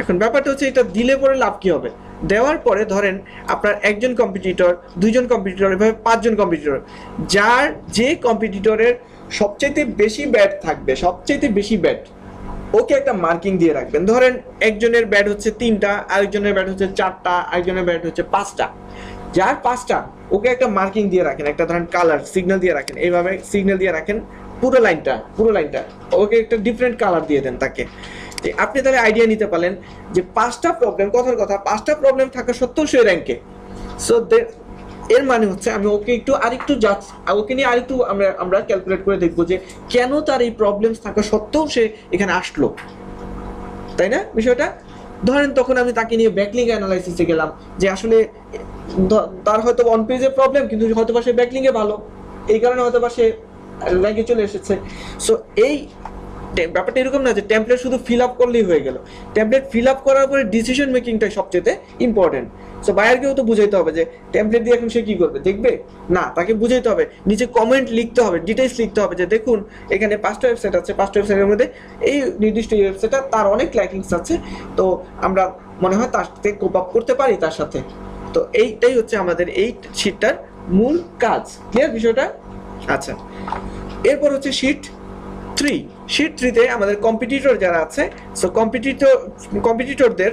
এখন ব্যাপারটা হচ্ছে এটা দিলে পরে লাভ কি হবে? দেওয়ার পরে ধরেন আপনার একজন কম্পিটিটর, দুইজন কম্পিটিটর, এভাবে 5 জন কম্পিটিটর, যার যে কম্পিটিটরের সবচাইতে বেশি ব্যাট থাকবে, সবচাইতে বেশি ব্যাট, ওকে একটা মার্কিং দিয়ে রাখবেন। ধরেন একজনের ব্যাট হচ্ছে 3টা, আরেকজনের ব্যাট হচ্ছে 4টা, আরেকজনের ব্যাট হচ্ছে 5টা। যার 5টা ওকে একটা মার্কিং দিয়ে রাখেন, একটা ধরেন কালার সিগন্যাল দিয়ে রাখেন, এইভাবে সিগন্যাল দিয়ে রাখেন পুরো লাইনটা ওকে একটা ডিফারেন্ট কালার দিয়ে দেন তাকে। আপনি তাহলে আইডিয়া নিতে পারলেন যে 5টা প্রবলেম, কথার কথা 5টা প্রবলেম থাকা সত্ত্বেও সে র্যাঙ্কে। সো এর মানে হচ্ছে আমি ওকে ওকে নিয়ে আরেকটু আমরা ক্যালকুলেট করে দেখবো যে কেন তার এই প্রবলেমস থাকা সত্ত্বেও সে এখানে আসলো, তাই না বিষয়টা? ধরেন তখন আমি তাকে নিয়ে ব্যাকলিঙ্ক অ্যানালাইসিসে গেলাম, যে আসলে তার হয়তো অন পেজে প্রবলেম, কিন্তু হয়তো বা সে ব্যাকলিঙ্কে ভালো, এই কারণে হয়তো বা সে র্যাঙ্কে চলে এসেছে। সো এই ব্যাপারটা এরকম না যে টেমপ্লেট শুধু ফিল আপ করলেই হয়ে গেল। টেমপ্লেট ফিল আপ করার পরে ডিসিশন মেকিংটাই সবচেয়ে ইম্পর্টেন্ট। সো বায়ারকেও তো বুঝাইতে হবে যে টেমপ্লেট দিয়ে এখন সে কি করবে, দেখবে না, তাকে বুঝাইতে হবে, নিচে কমেন্ট লিখতে হবে, ডিটেইলস লিখতে হবে যে দেখুন এখানে 5টা ওয়েবসাইট আছে, 5টা ওয়েবসাইটের মধ্যে এই নির্দিষ্ট ওয়েবসাইটটা তার অনেক ল্যাকিংস আছে, তো আমরা মনে হয় তার সাথে কোপ আপ করতে পারি তার সাথে। তো এইটাই হচ্ছে আমাদের এই শীটটার মূল কাজ। ক্লিয়ার বিষয়টা? আচ্ছা, এরপর হচ্ছে শীট 3তে আমাদের কম্পিটিটর যারা আছে, সো কম্পিটিটরদের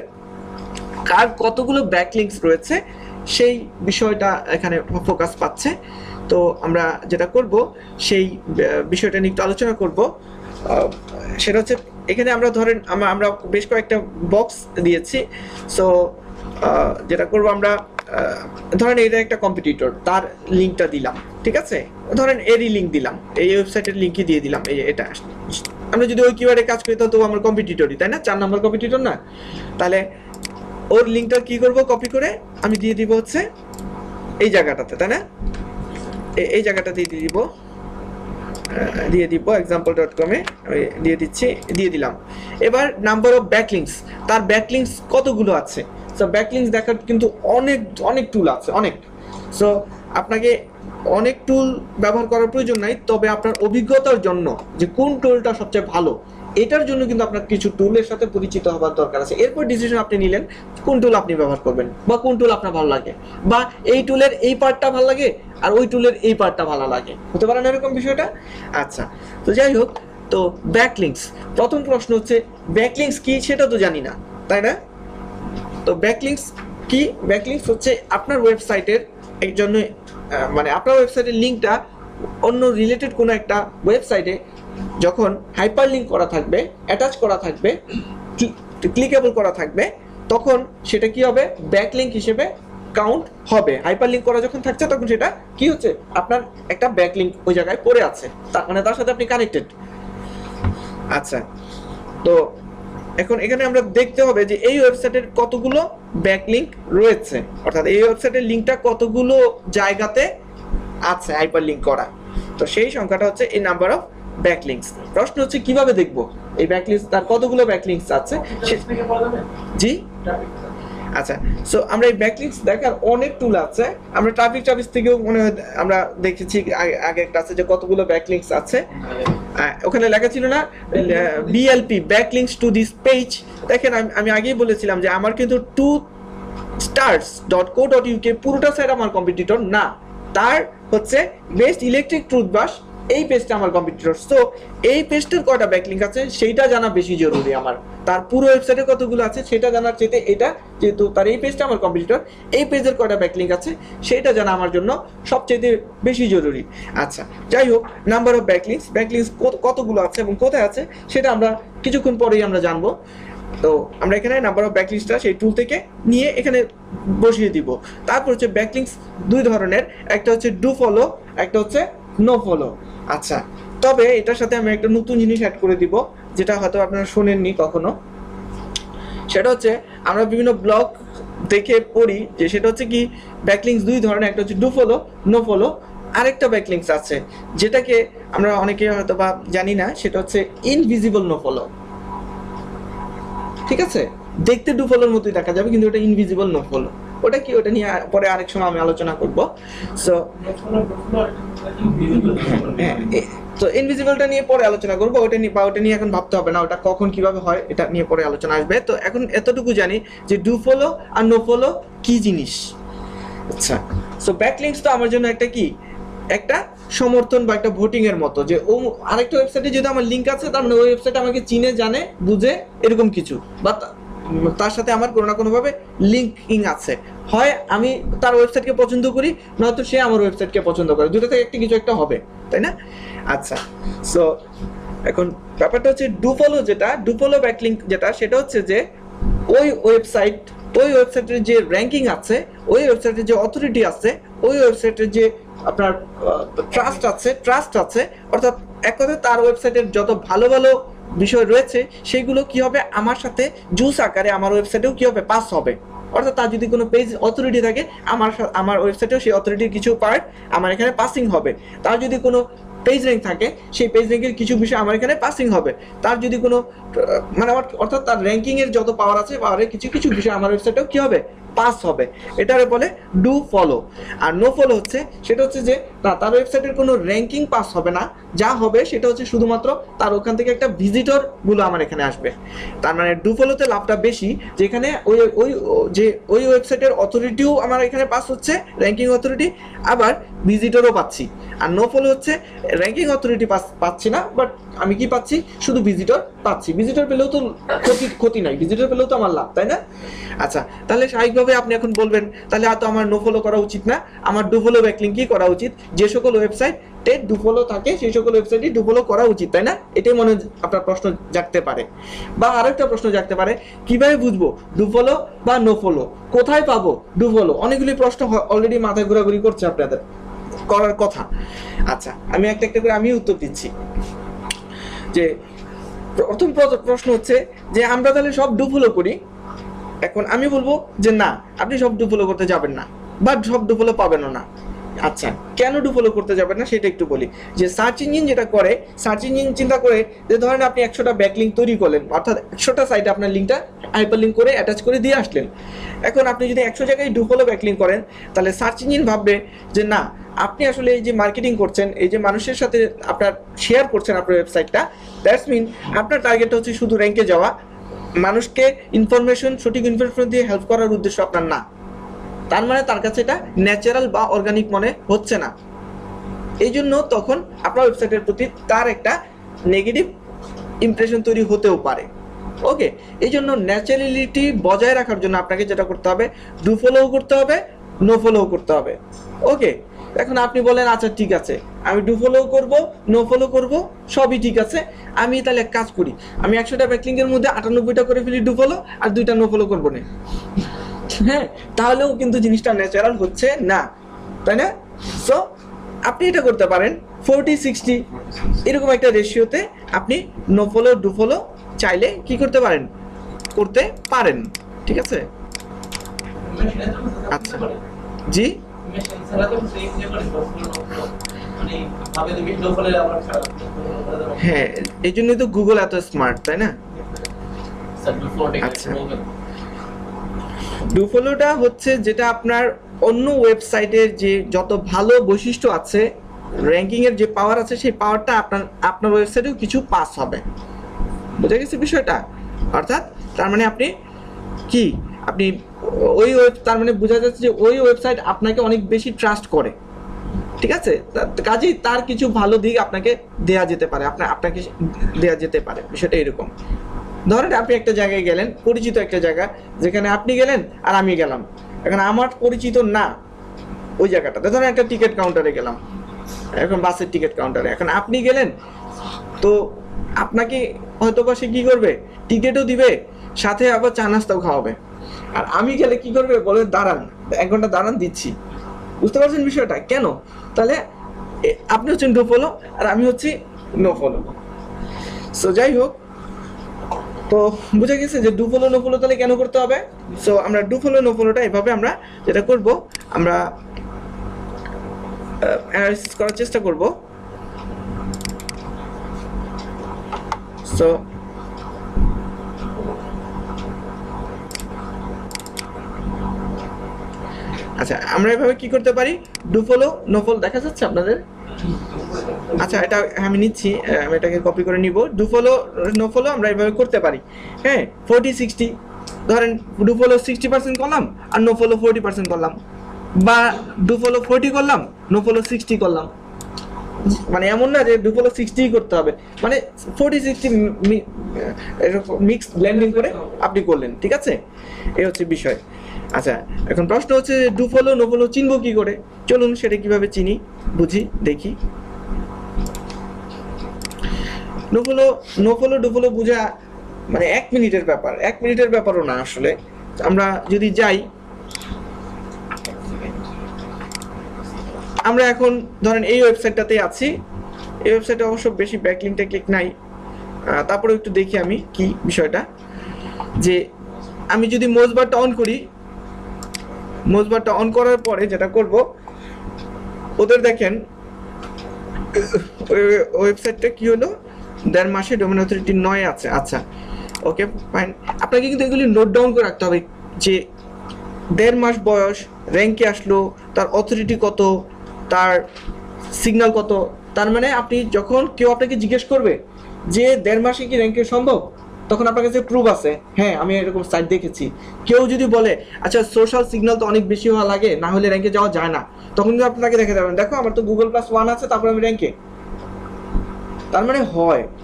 কার কতগুলো ব্যাকলিংকস রয়েছে সেই বিষয়টা এখানে ফোকাস পাচ্ছে। তো আমরা যেটা করব সেই বিষয়টা নিয়ে একটু আলোচনা করব। সেটা হচ্ছে এখানে আমরা ধরেন আমরা বেশ কয়েকটা বক্স দিয়েছি। সো যেটা করব আমরা ধরেন এটা একটা কম্পিটিটর, তার লিঙ্কটা দিলাম, ঠিক আছে, ধরেন এরই লিঙ্ক দিলাম, এই ওয়েবসাইটের লিঙ্কই দিয়ে দিলাম, এই এটা আমরা যদি ওই কিওয়ার্ডে কাজ করি তো আমার কম্পিটিটরই, তাই না, 4 নম্বর কম্পিটিটর না? তাহলে ওর লিঙ্কটা কি করব, কপি করে আমি দিয়ে দিব হচ্ছে এই জায়গাটাতে, তাই না, এই জায়গাটাতে দিয়ে দিব example.com এ আমি দিয়ে দিলাম। এবার নাম্বার অফ ব্যাকলিংকস, তার ব্যাকলিংকস কতগুলো আছে। সো ব্যাকলিংকস দেখার কিন্তু অনেক টুল আছে, অনেক। সো আপনাকে অনেক টুল ব্যবহার করার প্রয়োজন নাই, তবে আপনার অভিজ্ঞতার জন্য যে কোন টুলটা সবচেয়ে ভালো, এটার জন্য কিন্তু আপনার কিছু টুলের সাথে পরিচিত হবার দরকার আছে। এরপর ডিসিশন আপনি নিলেন কোন টুল আপনি ব্যবহার করবেন বা কোন টুল আপনার ভালো লাগে, বা এই টুলের এই পার্টটা ভালো লাগে আর ওই টুলের এই পার্টটা ভালো লাগে, হতে পারে না এরকম বিষয়টা। আচ্ছা, তো যাই হোক, তো ব্যাকলিংকস, প্রথম প্রশ্ন হচ্ছে ব্যাকলিংকস কি সেটা তো জানি না, তাই না? তো ব্যাকলিংকস কি? ব্যাকলিংকস হচ্ছে আপনার ওয়েবসাইটের জন্য, মানে আপনার ওয়েবসাইটের লিঙ্কটা অন্য রিলেটেড কোনো একটা ওয়েবসাইটে যখন হাইপার লিঙ্ক করা থাকবে, অ্যাটাচ করা থাকবে, ক্লিকেবল করা থাকবে, তখন সেটা কি হবে, ব্যাকলিঙ্ক হিসেবে কাউন্ট হবে। হাইপার লিঙ্ক করা যখন থাকছে তখন সেটা কি হচ্ছে, আপনার একটা ব্যাকলিঙ্ক ওই জায়গায় পড়ে আছে, তার মানে তার সাথে আপনি কানেক্টেড। আচ্ছা, তো এখন এখানে আমরা দেখতে হবে যে এই ওয়েবসাইটের কতগুলো ব্যাকলিঙ্ক রয়েছে, অর্থাৎ এই ওয়েবসাইটের লিঙ্কটা কতগুলো জায়গাতে আছে হাইপার লিঙ্ক করা। তো সেই সংখ্যাটা হচ্ছে এই নাম্বার অফ ব্যাকলিংকস। প্রশ্ন হচ্ছে কিভাবে দেখব এই ব্যাকলিংকস, তার কতগুলো ব্যাকলিংকস আছে। জি, আচ্ছা, সো আমরা এই ব্যাকলিংকস দেখার অনেক টুল আছে। আমরা ট্রাফিক থেকেও মনে হয় আমরা দেখেছি আগে একটা আছে যে কতগুলো ব্যাকলিংকস আছে, ওখানে লেখা ছিল না BLP, backlinks to this page. দেখেন আমি আগেই বলেছিলাম যে আমার কিন্তু 2stars.co.uk পুরোটা সাইড আমার কম্পিটিটর না, তার হচ্ছে বেস্ট ইলেকট্রিক টুথব্রাশ, এই পেজটা আমার কম্পিটিটর। সো এই পেজটার কয়টা ব্যাকলিংক আছে সেইটা জানা বেশি জরুরি আমার, তার পুরো ওয়েবসাইটে কতগুলো আছে সেটা জানার চেয়ে এটা, যেহেতু তার এই পেজটা আমার কম্পিটিটর, এই পেজের কয়টা ব্যাকলিংক আছে সেটা জানা আমার জন্য সবচেয়ে বেশি জরুরি। আচ্ছা, যাই হোক, নাম্বার অফ ব্যাকলিংকস কতগুলো আছে এবং কোথায় আছে সেটা আমরা কিছুক্ষণ পরেই আমরা জানবো। তো আমরা এখানে নাম্বার অফ ব্যাকলিংকসটা সেই টুল থেকে নিয়ে এখানে বসিয়ে দিব। তারপর হচ্ছে ব্যাকলিংকস দুই ধরনের, একটা হচ্ছে ডু ফলো, একটা হচ্ছে নো ফলো। আচ্ছা, তবে এটার সাথে আমি একটা নতুন জিনিস অ্যাড করে দিব যেটা হয়তো আপনারা শোনেননি কখনো। সেটা হচ্ছে আমরা বিভিন্ন ব্লগ দেখে পড়ি যে সেটা হচ্ছে কি ব্যাকলিংকস দুই ধরনের, একটা হচ্ছে ডু ফলো, নো ফলো। আরেকটা ব্যাকলিংকস আছে যেটাকে আমরা অনেকে হয়তো বা জানি না, সেটা হচ্ছে ইনভিজিবল নো ফলো। ঠিক আছে, দেখতে ডু ফলোর মতোই দেখা যাবে কিন্তু ওটা ইনভিজিবল নো ফলো। ওটা কি, ওটা নিয়ে পরে আরেক সময় আমি আলোচনা করব। সো তো ইনভিজিবলটা নিয়ে পরে আলোচনা করবো, ওটা নিয়ে এখন ভাবতে হবে না, ওটা কখন কিভাবে হয় এটা নিয়ে পরে আলোচনা আসবে। তো এখন এতটুকু জানি যে ডু ফলো আর নো ফলো কি জিনিস। আচ্ছা, সো ব্যাকলিংকস তো আমার জন্য একটা কি, একটা সমর্থন বা একটা ভোটিং এর মতো, যে ও আরেকটা ওয়েবসাইটে যদি আমার লিঙ্ক আছে তার মানে ওই ওয়েবসাইট আমাকে চিনে, জানে, বুঝে, এরকম কিছু, বা তার সাথে আমার কোনো না কোনোভাবে লিঙ্কিং আছে। হয় আমি তার ওয়েবসাইটকে পছন্দ করি, নয়তো সে আমার ওয়েবসাইটকে পছন্দ করে, দুটো থেকে কিছু একটা হবে, তাই না? আচ্ছা, সো এখন ব্যাপারটা হচ্ছে ডু ফলো, যেটা ডু ফলো ব্যাকলিংক যেটা, সেটা হচ্ছে যে ওই ওয়েবসাইটের যে র্যাঙ্কিং আছে, ওই ওয়েবসাইটের যে অথরিটি আছে, ওই ওয়েবসাইটের যে আপনার ট্রাস্ট আছে, অর্থাৎ এক কথায় তার ওয়েবসাইটের যত ভালো ভালো বিষয় রয়েছে সেগুলো কি হবে, আমার সাথে জুস আকারে আমার ওয়েবসাইটেও কি হবে, পাস হবে। অর্থাৎ তার যদি কোনো পেজ অথরিটি থাকে, আমার ওয়েবসাইটেও সেই অথরিটির কিছু পার্ট আমার এখানে পাসিং হবে। তার যদি কোনো পেজ র্যাঙ্ক থাকে, সেই পেজ র্যাঙ্কের কিছু বিষয় আমার এখানে পাসিং হবে। তার যদি কোনো মানে অর্থাৎ তার র্যাঙ্কিং এর যত পাওয়ার আছে, পাওয়ারের কিছু কিছু বিষয় আমার ওয়েবসাইটেও কি হবে, পাস হবে। এটারে বলে ডু ফলো। আর নো ফলো হচ্ছে, সেটা হচ্ছে যে তার ওয়েবসাইটের কোনো র্যাঙ্কিং পাস হবে না, যা হবে সেটা হচ্ছে শুধুমাত্র তার ওখান থেকে একটা ভিজিটর গুলো আমার এখানে আসবে। তার মানে ডু ফলোতে লাভটা বেশি, যেখানে ওই ওয়েবসাইটের অথরিটিও আমার এখানে পাস হচ্ছে, র্যাঙ্কিং অথরিটি, আবার ভিজিটরও পাচ্ছি। আর নো ফলো হচ্ছে র্যাঙ্কিং অথরিটি পাচ্ছি না, বাট আমি কি পাচ্ছি, শুধু ভিজিটর পাচ্ছি। ভিজিটর পেলেও তো ক্ষতি নাই, ভিজিটর পেলেও তো আমার লাভ, তাই না? আচ্ছা, তাহলে স্বাভাবিকভাবে কিভাবে আপনি এখন বলবেন তাহলে হয়তো আমার নো ফলো করা উচিত না, আমার ডু ফলো ব্যাকলিংকই করা উচিত, যে সকল ওয়েবসাইটে ডু ফলো থাকে সেই সকল ওয়েবসাইটে ডু ফলো করা উচিত, তাই না? এটাই মনে আপনার প্রশ্ন জাগতে পারে। বা আরেকটা প্রশ্ন জাগতে পারে, কিভাবে বুঝবো ডু ফলো বা নো ফলো, কোথায় পাবো ডু ফলো? অনেকগুলি প্রশ্ন অলরেডি মাথায় ঘোরাঘুরি করছে আপনাদের করার কথা। আচ্ছা, আমি একটা একটা করে আমি উত্তর দিচ্ছি। যে প্রথম প্রশ্ন হচ্ছে যে আমরা তাহলে সব ডু ফলো করি। এখন আমি বলবো যে না, আপনি সব ডু ফলো করতে যাবেন না, বা সব ডু ফলো পাবেনও না। আচ্ছা, কেন ডু ফলো করতে যাবেন না সেটা একটু বলি। যে সার্চ ইঞ্জিন যেটা করে, সার্চ ইঞ্জিন চিন্তা করে যে ধরেন আপনি 100টা ব্যাকলিঙ্ক তৈরি করলেন, অর্থাৎ 100টা সাইটে আপনার লিঙ্কটা হাইপার লিঙ্ক করে অ্যাটাচ করে দিয়ে আসলেন। এখন আপনি যদি 100 জায়গায় ডু ফলো ব্যাকলিঙ্ক করেন, তাহলে সার্চ ইঞ্জিন ভাববে যে না, আপনি আসলে এই যে মার্কেটিং করছেন, এই যে মানুষের সাথে আপনার শেয়ার করছেন আপনার ওয়েবসাইটটা, দ্যাটস মিন আপনার টার্গেটটা হচ্ছে শুধু র্যাঙ্কে যাওয়া, মানুষকে ইনফরমেশন, সঠিক ইনফরমেশন দিয়ে হেল্প করার উদ্দেশ্য আপনার না। তার মানে তার কাছে এটা ন্যাচারাল বা অর্গানিক মনে হচ্ছে না। এই জন্য তখন আপনার ওয়েবসাইটের প্রতি তার একটা নেগেটিভ ইমপ্রেশন তৈরি হতেও পারে। ওকে, এই জন্য ন্যাচারালিটি বজায় রাখার জন্য আপনাকে যেটা করতে হবে, ডু ফলোও করতে হবে, নো ফলোও করতে হবে। ওকে, এখন আপনি বলেন আচ্ছা ঠিক আছে, আমি ডু ফলো করব, নো ফলো করব, সবই ঠিক আছে, আমি তাহলে এক কাজ করি, আমি 100টা ব্যাকলিঙ্কের মধ্যে 98টা করে ফেলি ডু ফলো, আর 2টা নো ফলো করবো না। হ্যাঁ, তাহলেও কিন্তু জিনিসটা ন্যাচারাল হচ্ছে না, তাই না? সো আপনি এটা করতে পারেন 40-60 এরকম একটা রেশিওতে আপনি নো ফলো ডু ফলো চাইলে কি করতে পারেন, করতে পারেন। ঠিক আছে? আচ্ছা, জি, হ্যাঁ, এই জন্যই তো গুগল এত স্মার্ট, তাই না? আচ্ছা, ডু ফলোটা হচ্ছে যেটা আপনার অন্য ওয়েবসাইটের যে যত ভালো বৈশিষ্ট্য আছে, র্যাঙ্কিং এর যে পাওয়ার আছে, সেই পাওয়ারটা আপনার ওয়েবসাইটেও কিছু পাস হবে। বুঝা গেছে বিষয়টা? অর্থাৎ তার মানে আপনি কি, আপনি ওই তার মানে বোঝা যাচ্ছে যে ওই ওয়েবসাইট আপনাকে অনেক বেশি ট্রাস্ট করে। ঠিক আছে, কাজেই তার কিছু ভালো দিক আপনাকে দেয়া যেতে পারে, আপনাকে দেয়া যেতে পারে। বিষয়টা এরকম। ধরেন আপনি একটা জায়গায় গেলেন, পরিচিত একটা জায়গা, যেখানে আপনি গেলেন আর আমি গেলাম, এখন আমার পরিচিত না ওই জায়গাটাতে, ধরেন একটা টিকিট কাউন্টারে গেলাম, এখন বাসের টিকিট কাউন্টারে, এখন আপনি গেলেন, তো আপনাকে হয়তো বা সে কি করবে, টিকিটও দিবে, সাথে আবার চা নাস্তাও খাওয়াবে। আর আমি গেলে কি করবে, বলে দাঁড়ান, 1 ঘন্টা দাঁড়ান, দিচ্ছি। বুঝতে পারছেন বিষয়টা? কেন? তাহলে আপনি হচ্ছেন ডু ফলো আর আমি হচ্ছি নো ফলো। সো যাই হোক, তো বুঝে গেছে যে ডু ফলো নো ফলো তাহলে কেন করতে হবে। সো আমরা ডু ফলো নো ফলোটা এভাবে আমরা যেটা করব, আমরা অ্যানালাইসিস করার চেষ্টা করব। সো আচ্ছা, আমরা এভাবে কি করতে পারি, ডু ফলো নো ফলো দেখা যাচ্ছে আপনাদের? আচ্ছা, এটা আমি নিচ্ছি, আমি এটাকে কপি করে নিব। ডু ফলো নো ফলো আমরা এভাবে করতে পারি। হ্যাঁ, 40-60, ধরেন ডু ফলো 60% করলাম আর নো ফলো 40% করলাম, বা ডু ফলো 40 করলাম, নো ফলো 60 করলাম। মানে এমন না যে ডু ফলো 60 করতে হবে, মানে 40-60 এরকম মিক্স ব্লেন্ডিং করে আপনি করলেন। ঠিক আছে, এই হচ্ছে বিষয়। আচ্ছা, এখন প্রশ্ন হচ্ছে ডু ফলো নো ফলো চিনবো কি করে? চলুন সেটা কিভাবে চিনি বুঝি, দেখি। নো ফলো ডু ফলো বোঝা মানে 1 মিনিটের ব্যাপার, 1 মিনিটের ব্যাপারও না আসলে। আমরা যদি যাই, আমরা এখন ধরেন এই ওয়েবসাইটটাতে আছি, এই ওয়েবসাইটে অবশ্য বেশি ব্যাকলিংক টেকলিক নাই, তারপরে একটু দেখি আমি কি বিষয়টা। যে আমি যদি মোজ বারটা অন করি, মোজ বারটা অন করার পরে যেটা করব, ওদের দেখেন ওয়েবসাইটটা কি হলো, 1.5 মাসে ডোমেন অথরিটি 9 আছে। আচ্ছা, ওকে ফাইন। আপনাকে কিন্তু এগুলি নোট ডাউন করে রাখতে হবে যে 1.5 মাস বয়স, র্যাঙ্কে আসলো, তার অথরিটি কত, তার সিগন্যাল কত। তার মানে আপনি যখন কেউ আপনাকে জিজ্ঞেস করবে যে 1.5 মাসে কি র্যাঙ্কে সম্ভব, তখন আপনার কাছে প্রুফ আছে, হ্যাঁ আমি এরকম সাইট দেখেছি। কেউ যদি বলে আচ্ছা সোশ্যাল সিগন্যাল তো অনেক বেশি হওয়া লাগে, না হলে র্যাঙ্কে যাওয়া যায় না, তখন কিন্তু আপনাকে দেখে যাবেন, দেখো আমার তো Google+1 আছে, তারপর আমি র্যাঙ্কে। তার মানে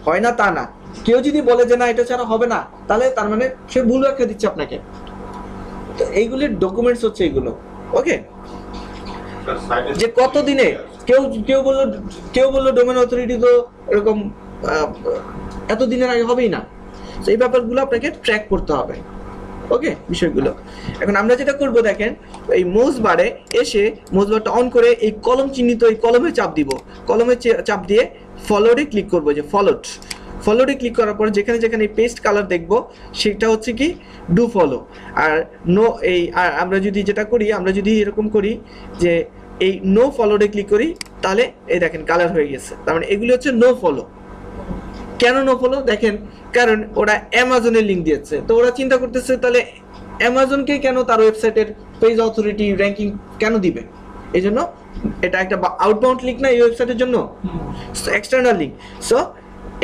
হয় না তা না। কেউ যদি বলে যে না এটা ছাড়া হবে না, তাহলে তার মানে সে ভুল ব্যাখ্যা দিচ্ছে আপনাকে। তো এইগুলির ডকুমেন্টস হচ্ছে এগুলো। ওকে, যে কত দিনে কেউ কেউ বললো ডোমেন অথরিটি তো এরকম এত দিনের আগে হবেই না। তো এই ব্যাপারগুলো আপনাকে ট্র্যাক করতে হবে। ওকে, বিষয়গুলো এখন আমরা যেটা করব দেখেন, এই মোজ বারে এসে মোজ বারটা অন করে এই কলম চিহ্নিত এই কলমে চাপ দিব, কলমে চাপ দিয়ে ফলোডে ক্লিক করব, যে ফলোডে ক্লিক করার পর যেখানে যেখানে পেস্ট কালার দেখব সেটা হচ্ছে কি ডু ফলো। আর নো এই আর আমরা যদি যেটা করি, আমরা যদি এরকম করি যে এই নো ফলোডে ক্লিক করি, তাহলে এই দেখেন কালার হয়ে গেছে। তার মানে এগুলি হচ্ছে নো ফলো। কেন নো ফলো দেখেন, কারণ ওরা অ্যামাজনের লিঙ্ক দিয়েছে, তো ওরা চিন্তা করতেছে তাহলে অ্যামাজনকে কেন তার ওয়েবসাইটের পেজ অথরিটি র্যাঙ্কিং কেন দিবে, এই জন্য এটা একটা আউটবাউন্ড লিঙ্ক না এই ওয়েবসাইটের জন্য, এক্সটার্নাল লিঙ্ক। সো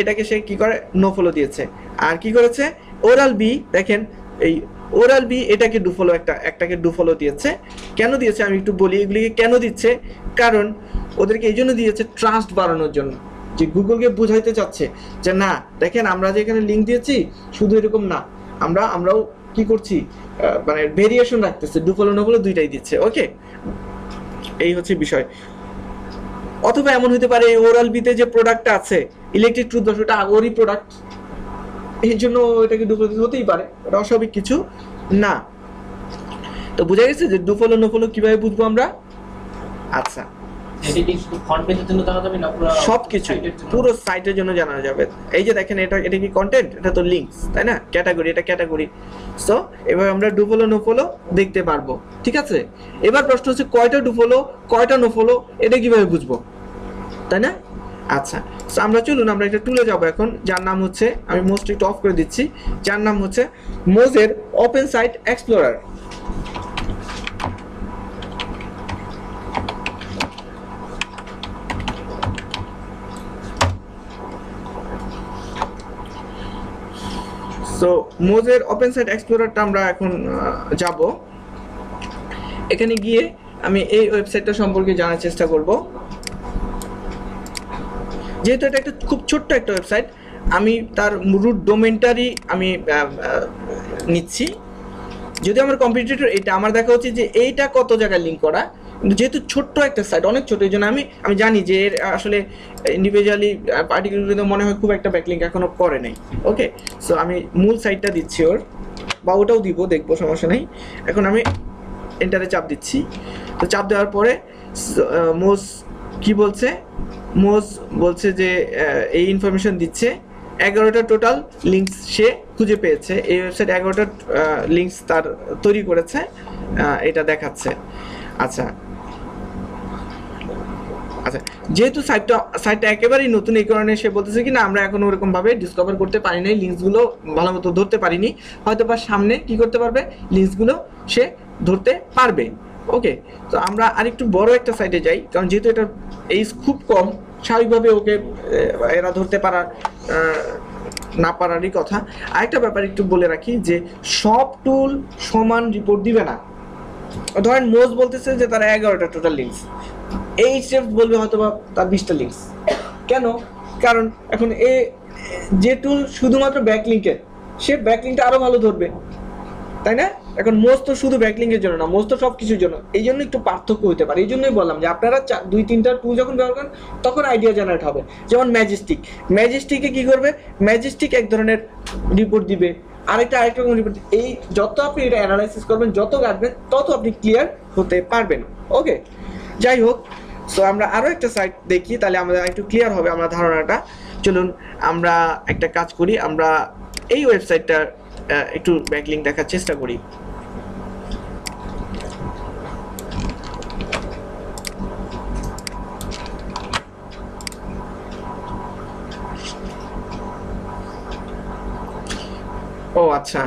এটাকে সে কি করে নো ফলো দিয়েছে। আর কি করেছে ওরাল বি, দেখেন এই ওরাল বি এটাকে ডু ফলো একটাকে ডু ফলো দিয়েছে। কেন দিয়েছে আমি একটু বলি, এগুলিকে কেন দিচ্ছে, কারণ ওদেরকে এই জন্য দিয়েছে ট্রাস্ট বাড়ানোর জন্য, যে গুগলকে বুঝাইতে চাচ্ছে যে না দেখেন আমরা যে এখানে লিঙ্ক দিয়েছি শুধু এরকম না, আমরাও কি করছি মানে ভেরিয়েশন রাখতেছে, ডু ফলো নো ফলো দুইটাই দিচ্ছে। ওকে, এই হচ্ছে বিষয়। অথবা এমন হতে পারে ওরাল বিতে যে প্রোডাক্টটা আছে ইলেকট্রিক টুথব্রাশ, ওটা ওরই প্রোডাক্ট, এই জন্য এটাকে ডু ফলো হতেই পারে, এটা অস্বাভাবিক কিছু না। তো বোঝা গেছে যে ডু ফলো নো ফলো কিভাবে বুঝবো আমরা। আচ্ছা, সবকিছু পুরো সাইটের জন্য জানা যাবে। এই যে দেখেন এটা কি কন্টেন্ট, এটা তো লিঙ্কস, তাই না, ক্যাটাগরি, এটা ক্যাটাগরি। সো এবার আমরা ডু ফলো নো ফলো দেখতে পারবো। ঠিক আছে, এবার প্রশ্ন হচ্ছে কয়টা ডু ফলো কয়টা নো ফলো, এটা কিভাবে বুঝবো, তাই না। আচ্ছা, সো আমরা চলুন আমরা একটা টুলে যাব এখন, যার নাম হচ্ছে, আমি মোস্ট একটু অফ করে দিচ্ছি, যার নাম হচ্ছে মোজের ওপেন সাইট এক্সপ্লোরার। সো মোজের ওপেন সাইট এক্সপ্লোরারটা আমরা এখন যাব। এখানে গিয়ে আমি এই ওয়েবসাইটটা সম্পর্কে জানার চেষ্টা করব। যেহেতু এটা একটা খুব ছোট্ট একটা ওয়েবসাইট, আমি তার রুট ডোমেনটারই আমি নিচ্ছি। যদি আমার কম্পিটিটর এটা, আমার দেখা উচিত যে এইটা কত জায়গায় লিঙ্ক করা, কিন্তু যেহেতু ছোট্ট একটা সাইট, অনেক ছোট, এই জন্য আমি জানি যে এর আসলে ইন্ডিভিজুয়ালি পার্টিকুলারলি মনে হয় খুব একটা ব্যাকলিঙ্ক এখনো করে নাই। ওকে, সো আমি মূল সাইটটা দিচ্ছি ওর, বা ওটাও দিব, দেখবো, সমস্যা নেই। এখন আমি এন্টারে চাপ দিচ্ছি। তো চাপ দেওয়ার পরে মোজ কি বলছে, মোজ বলছে যে এই ইনফরমেশন দিচ্ছে 11টা টোটাল লিঙ্কস সে খুঁজে পেয়েছে, এই ওয়েবসাইট 11টা লিঙ্কস তার তৈরি করেছে, এটা দেখাচ্ছে। আচ্ছা আচ্ছা, যেহেতু সাইটটা একেবারেই নতুন, এই কারণে সে বলতেছে কি না আমরা এখন ওরকম ভাবে ডিসকভার করতে পারি নাই, লিঙ্কসগুলো ভালো মতো ধরতে পারিনি, হয়তো বা সামনে কি করতে পারবে, লিঙ্কসগুলো সে ধরতে পারবে। ওকে, তো আমরা আরেকটু বড় একটা সাইটে যাই, কারণ যেহেতু এটা এইজ খুব কম, স্বাভাবিকভাবে ওকে এরা ধরতে পারা না পারারই কথা। আরেকটা ব্যাপার একটু বলে রাখি যে সব টুল সমান রিপোর্ট দিবে না। ধরেন মোজ বলতেছে যে তার 11টা টোটাল লিঙ্কস, এইচএফ বলবে হয়তো বা তার 20টা লিঙ্কস। কেন, কারণ এখন যে টুল শুধুমাত্র ব্যাকলিঙ্কের, সে ব্যাকলিঙ্কটা আরো ভালো ধরবে, তাই না। এখন মোজ তো শুধু ব্যাকলিঙ্কের জন্য না, মোজ তো সব কিছুর জন্য, এই জন্য একটু পার্থক্য হতে পারে। এই জন্যই বললাম যে আপনারা 2-3টা টুল যখন ব্যবহার করেন তখন আইডিয়া জেনারেট হবে। যেমন ম্যাজেস্টিকে কি করবে, ম্যাজেস্টিক এক ধরনের রিপোর্ট দিবে, আরেকটা রকম রিপোর্ট। এই যত আপনি এটা অ্যানালাইসিস করবেন, যত কাটবেন, তত আপনি ক্লিয়ার হতে পারবেন। ওকে, যাই হোক, সো আমরা আরও একটা সাইট দেখি, তাহলে আমাদের একটু ক্লিয়ার হবে আমরা ধারণাটা। চলুন আমরা একটা কাজ করি, আমরা এই ওয়েবসাইটটার একটু ব্যাকলিঙ্ক দেখার চেষ্টা করি। ও আচ্ছা,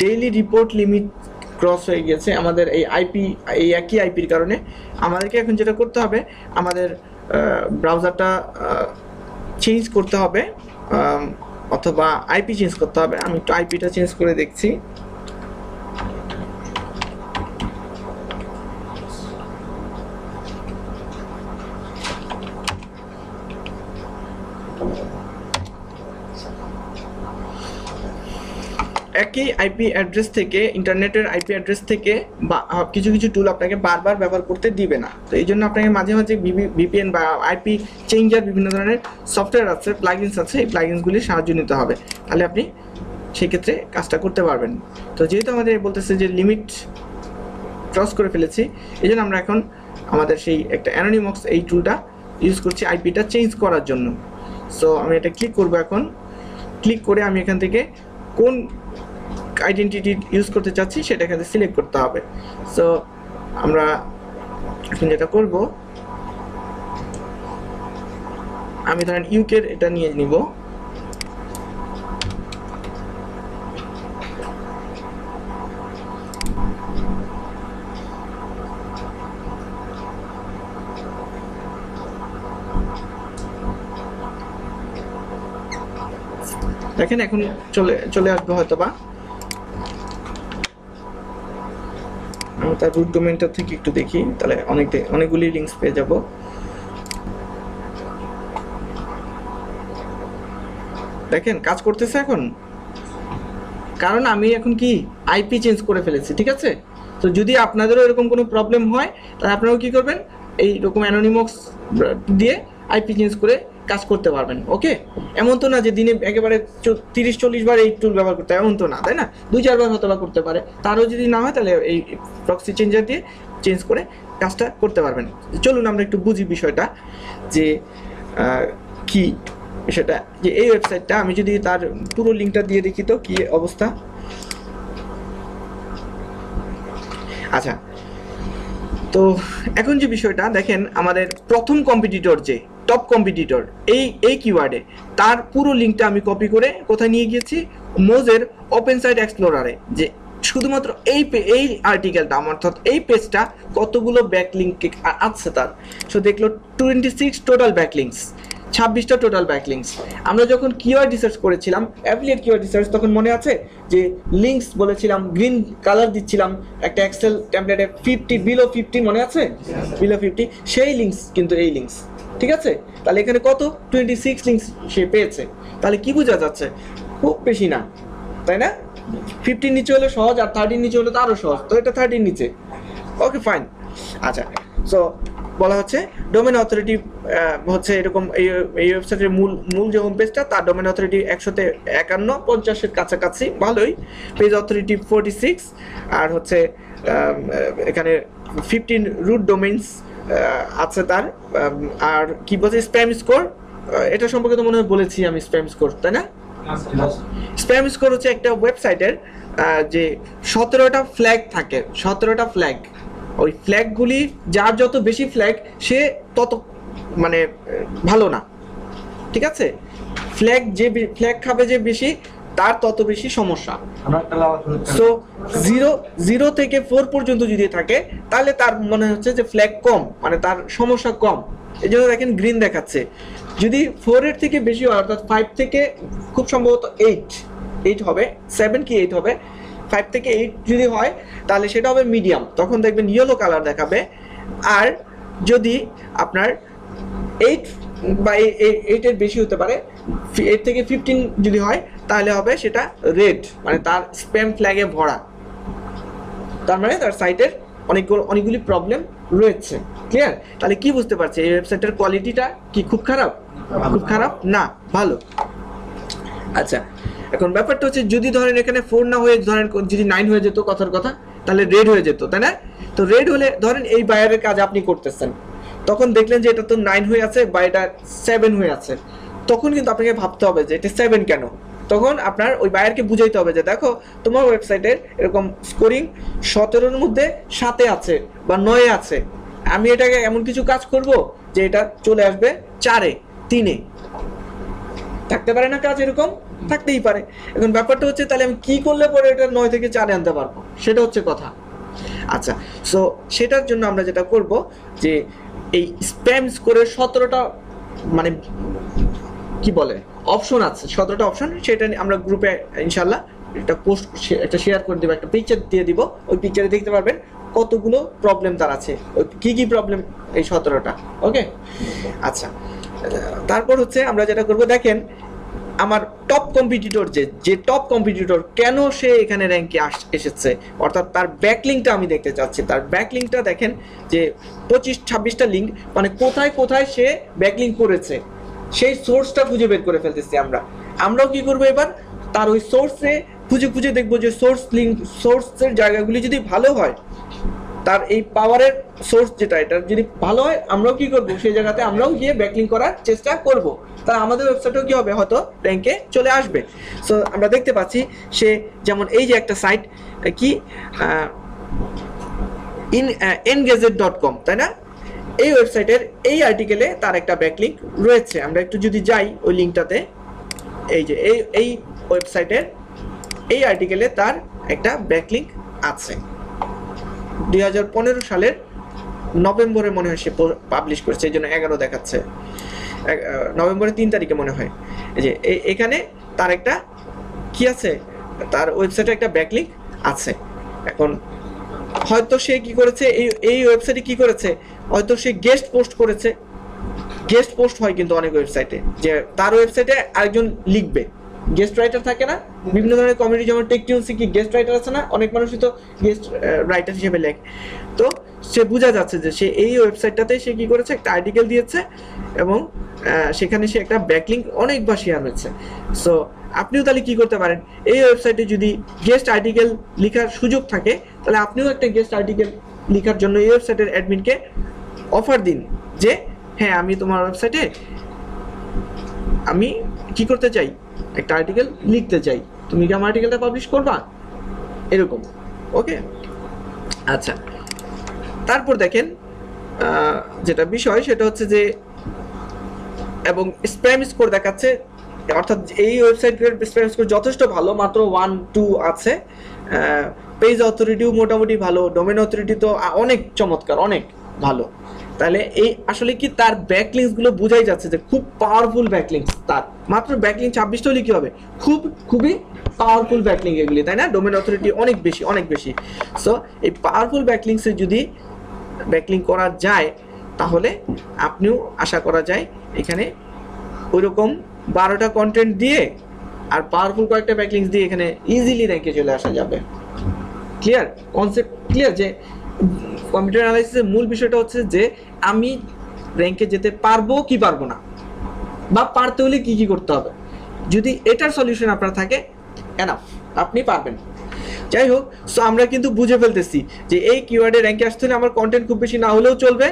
ডেইলি রিপোর্ট লিমিট ক্রস হয়ে গেছে আমাদের এই একই আইপির কারণে। আমাদেরকে এখন যেটা করতে হবে, আমাদের ব্রাউজারটা চেঞ্জ করতে হবে, অথবা আইপি চেঞ্জ করতে হবে। আমি একটু আইপিটা চেঞ্জ করে দেখছি। একই আইপি অ্যাড্রেস থেকে, ইন্টারনেটের আইপি অ্যাড্রেস থেকে বা কিছু কিছু টুল আপনাকে বারবার ব্যবহার করতে দিবে না। তো এই জন্য আপনাকে মাঝে মাঝে ভিপিএন বা আইপি চেঞ্জার বিভিন্ন ধরনের সফটওয়্যার আছে, প্লাগইনস আছে, এই প্লাগইনসগুলির সাহায্য নিতে হবে, তাহলে আপনি সেক্ষেত্রে কাজটা করতে পারবেন। তো যেহেতু আমাদের বলতেছে যে লিমিট ক্রস করে ফেলেছি, এই জন্য আমরা এখন আমাদের সেই একটা অ্যানোনিমক্স এই টুলটা ইউজ করছি আইপিটা চেঞ্জ করার জন্য। সো আমি এটা ক্লিক করব। এখন ক্লিক করে আমি এখান থেকে কোন আইডেন্টিটি ইউজ করতে চাচ্ছি সেটা এখানে সিলেক্ট করতে হবে। সো আমরা এখন যেটা করব, আমি ধরেন ইউকের এটা নিয়ে নিব। দেখেন এখন চলে আসবে হয়তো বা। আমি তার রুট ডোমেইনটা থেকে একটু দেখি, তাহলে অনেকগুলি লিঙ্কস পেয়ে যাব। দেখেন কাজ করতেছে এখন, কারণ আমি এখন কি আইপি চেঞ্জ করে ফেলেছি, ঠিক আছে। তো যদি আপনাদেরও এরকম কোনো প্রবলেম হয় তাহলে আপনারাও কি করবেন, এইরকম অ্যানোনিমক্স দিয়ে আইপি চেঞ্জ করে কাজ করতে পারবেন। ওকে, এমন তো না যে দিনে একেবারে 30-40 বার এই টুল ব্যবহার করতে হয়, এমন তো না, তাই না? 2-4 বার হয়তো বা করতে পারে, তারও যদি না হয় তাহলে এই প্রক্সি চেঞ্জার দিয়ে চেঞ্জ করে কাজটা করতে পারবেন। চলুন আমরা একটু বুঝি বিষয়টা যে কি সেটা, যে এই ওয়েবসাইটটা আমি যদি তার পুরো লিঙ্কটা দিয়ে দেখি তো কি অবস্থা। আচ্ছা, তো এখন যে বিষয়টা দেখেন, আমাদের প্রথম কম্পিটিটর যে টপ কম্পিটিটর এই কিওয়ার্ডে, তার পুরো লিঙ্কটা আমি কপি করে কোথায় নিয়ে গিয়েছি, মোজের ওপেন সাইট এক্সপ্লোরারে, যে শুধুমাত্র এই আর্টিকেলটা অর্থাৎ এই পেজটা কতগুলো ব্যাকলিঙ্ক আছে তার। সো দেখলো 26 টোটাল ব্যাকলিঙ্কস, 26টা টোটাল ব্যাকলিঙ্কস। আমরা যখন কিওয়ার্ড রিসার্চ করেছিলাম, অ্যাফিলিয়েট কিওয়ার্ড রিসার্চ, তখন মনে আছে যে লিঙ্কস বলেছিলাম, গ্রিন কালার দিচ্ছিলাম একটা এক্সেল টেমপ্লেটে 50 বিলো 50, মনে আছে? বিলো 50 সেই লিঙ্কস কিন্তু এই লিঙ্কস, ঠিক আছে। তাহলে এখানে কত 26 লিঙ্কস সে পেয়েছে, তাহলে কি বোঝা যাচ্ছে? খুব বেশি না, তাই না? 50 নিচে হলে সহজ, আর 30 নিচে হলে তো আরো সহজ, তো এটা 30 নিচে। Okay fine. আচ্ছা, সো বলা হচ্ছে ডোমেন অথরিটি হচ্ছে এরকম, এই ওয়েবসাইটের মূল যে হোম পেজটা, তার ডোমেন অথরিটি 151-50-এর কাছাকাছি, ভালোই। পেজ অথরিটি 46, আর হচ্ছে এখানে 15 রুট ডোমেইনস আছে তার। আর কি বলছে স্প্যাম স্কোর, এটা সম্পর্কে তো মনে হয় বলেছি আমি, স্প্যাম স্কোর, তাই না? স্প্যাম স্কোর হচ্ছে একটা ওয়েবসাইটের যে 17টা ফ্ল্যাগ থাকে, 17টা ফ্ল্যাগ। ওই ফ্ল্যাগগুলি, যার যত বেশি ফ্ল্যাগ সে তত মানে ভালো না, ঠিক আছে। ফ্ল্যাগ খাবে যে বেশি, তার তত বেশি সমস্যা। সো 0 থেকে 4 পর্যন্ত যদি থাকে তাহলে তার মনে হচ্ছে যে ফ্ল্যাগ কম, মানে তার সমস্যা কম। এই জন্য দেখেন গ্রিন দেখাচ্ছে। যদি 4-এর থেকে বেশি হয়, অর্থাৎ 5 থেকে খুব সম্ভবত 8 হবে, 7 কি 8 হবে, 5 থেকে 8 যদি হয় তাহলে সেটা হবে মিডিয়াম, তখন দেখবেন ইয়েলো কালার দেখাবে। আর যদি আপনার 8 বা 8-এর বেশি হতে পারে, 8 থেকে 15 যদি হয় তাহলে হবে সেটা রেড, মানে তার স্প্যাম ফ্ল্যাগে ভরা, তার মানে তার সাইটের অনেকগুলি প্রবলেম রয়েছে। ক্লিয়ার? তাহলে কি বুঝতে পারছি, এই ওয়েবসাইটের কোয়ালিটিটা কি খুব খারাপ? খুব খারাপ না, ভালো। আচ্ছা, এখন ব্যাপারটা হচ্ছে যদি ধরেন এখানে 4 না হয়ে ধরেন যদি 9 হয়ে যেত, কথার কথা, তাহলে রেড হয়ে যেত, তাই না? তো রেড হলে ধরেন এই বায়ারের কাজ আপনি করতেছেন, তখন দেখলেন যে এটা তো 9 হয়ে আছে বা এটা 7 হয়ে আছে, তখন কিন্তু আপনাকে ভাবতে হবে যে এটা 7 কেন। তখন আপনার ওই বায়ারকে বুঝাইতে হবে যে দেখো, তোমার ওয়েবসাইটের এরকম স্কোরিং 17-এর মধ্যে 7-এ আছে বা 9-এ আছে, আমি এটাকে এমন কিছু কাজ করব যে এটা চলে আসবে 4-এ 3-এ। থাকতে পারে না কাজ, এরকম থাকতেই পারে। এখন ব্যাপারটা হচ্ছে তাহলে আমি কি করলে পরে এটা 9 থেকে 4-এ আনতে পারবো, সেটা হচ্ছে কথা। আচ্ছা, সো সেটার জন্য আমরা যেটা করব যে এই স্প্যাম স্কোরের 17টা মানে কি বলে অপশন আছে, 17টা অপশন, সেটা আমরা গ্রুপে ইনশাল্লাহ একটা পোস্ট, একটা শেয়ার করে দেবো, একটা পিকচার দিয়ে দিব। ওই পিকচারে দেখতে পারবেন কতগুলো প্রবলেম তার আছে, কি কি প্রবলেম এই 17টা। ওকে, আচ্ছা, তারপর হচ্ছে আমরা যেটা করব, দেখেন আমার টপ কম্পিটিটর যে টপ কম্পিটিটর কেন সে এখানে র্যাঙ্কে এসেছে, অর্থাৎ তার ব্যাকলিংকটা আমি দেখতে চাচ্ছি। তার ব্যাকলিংকটা দেখেন যে 25-26টা লিঙ্ক, মানে কোথায় কোথায় সে ব্যাকলিংক করেছে সেই সোর্সটা খুঁজে বের করে ফেলতেছি আমরাও কি করবো এবার, তার ওই সোর্সে খুঁজে খুঁজে দেখবো যে সোর্সের জায়গাগুলি যদি ভালো হয়, তার এই পাওয়ারের সোর্স যেটা এটা যদি ভালো হয়, আমরাও কি করবো সেই জায়গাতে আমরাও গিয়ে ব্যাকলিং করার চেষ্টা করব, তাহলে আমাদের ওয়েবসাইটও কি হবে, হয়তো র্যাঙ্কে চলে আসবে। সো আমরা দেখতে পাচ্ছি সে যেমন এই যে একটা সাইট কি engadget.com, তাই না, এই ওয়েবসাইটের এই আর্টিকেলে তার একটা ব্যাকলিংক রয়েছে। আমরা একটু যদি যাই ওই লিঙ্কটাতে, এই যে এই ওয়েবসাইটের এই আর্টিকেলে তার একটা ব্যাকলিংক আছে। 2015 সালের নভেম্বরে মনে হয় সে পাবলিশ করেছে, এই জন্য 11 দেখাচ্ছে, নভেম্বরের 3 তারিখে মনে হয়। এই যে এখানে তার একটা কি আছে, তার ওয়েবসাইটে একটা ব্যাকলিংক আছে। এখন হয়তো সে কি করেছে, এই ওয়েবসাইটে কি করেছে, হয়তো সে গেস্ট পোস্ট করেছে। গেস্ট পোস্ট হয় কিন্তু অনেক ওয়েবসাইটে, যে তার ওয়েবসাইটে আরেকজন লিখবে, গেস্ট রাইটার থাকে না বিভিন্ন ধরনের কমিউনিটি, যেমন টেকটিউন্সি কি গেস্ট রাইটার আছে না, অনেক মানুষই তো গেস্ট রাইটার হিসেবে লেখে। তো সে বোঝা যাচ্ছে যে সে এই ওয়েবসাইটটাতে সে কি করেছে, একটা আর্টিকেল দিয়েছে এবং সেখানে সে একটা ব্যাকলিংক অনেকবার শেয়ার হয়েছে। সো আপনিও তাহলে কি করতে পারেন, এই ওয়েবসাইটে যদি গেস্ট আর্টিকেল লেখার সুযোগ থাকে, তাহলে আপনিও একটা গেস্ট আর্টিকেল লেখার জন্য এই ওয়েবসাইটের অ্যাডমিনকে অফার দিন যে হ্যাঁ আমি তোমার ওয়েবসাইটে আমি কি করতে চাই, একটা আর্টিকেল লিখতে চাই, তুমি কি আমার আর্টিকেলটা পাবলিশ করবা, এরকম। ওকে, আচ্ছা, তারপর দেখেন যেটা বিষয় সেটা হচ্ছে যে এবং স্প্যাম স্কোর দেখাচ্ছে, অর্থাৎ এই ওয়েবসাইটের স্প্যাম স্কোর যথেষ্ট ভালো, মাত্র 1-2 আছে। পেজ অথরিটিও মোটামুটি ভালো, ডোমেন অথরিটি তো অনেক চমৎকার, অনেক ভালো। তাহলে এই আসলে কি তার ব্যাকলিংকসগুলো বোঝাই যাচ্ছে যে খুব পাওয়ারফুল ব্যাকলিংকস, তার মাত্র ব্যাকলিংক 26টা হলে কি হবে, খুবই পাওয়ারফুল ব্যাকলিংক এগুলি, তাই না, ডোমেন অথরিটি অনেক বেশি। সো এই পাওয়ারফুল ব্যাকলিংকসে যদি ব্যাকলিংক করা যায়, তাহলে আপনিও আশা করা যায় এখানে ওইরকম 12টা কন্টেন্ট দিয়ে আর পাওয়ারফুল কয়েকটা ব্যাকলিংকস দিয়ে এখানে ইজিলি র্যাঙ্কে চলে আসা যাবে। ক্লিয়ার কনসেপ্ট, ক্লিয়ার যে কম্পিউটার অ্যানালাইসিসের মূল বিষয়টা হচ্ছে যে আমি র্যাঙ্কে যেতে পারবো কি পারবো না, বা পারতে হলে কি কি করতে হবে। যদি এটার সলিউশন আপনার থাকে, এনাফ, আপনি পারবেন। যাই হোক, সো আমরা কিন্তু বুঝে ফেলতেছি যে এই কিওয়ার্ডে র্যাঙ্কে আসতে হলে আমার কন্টেন্ট খুব বেশি না হলেও চলবে,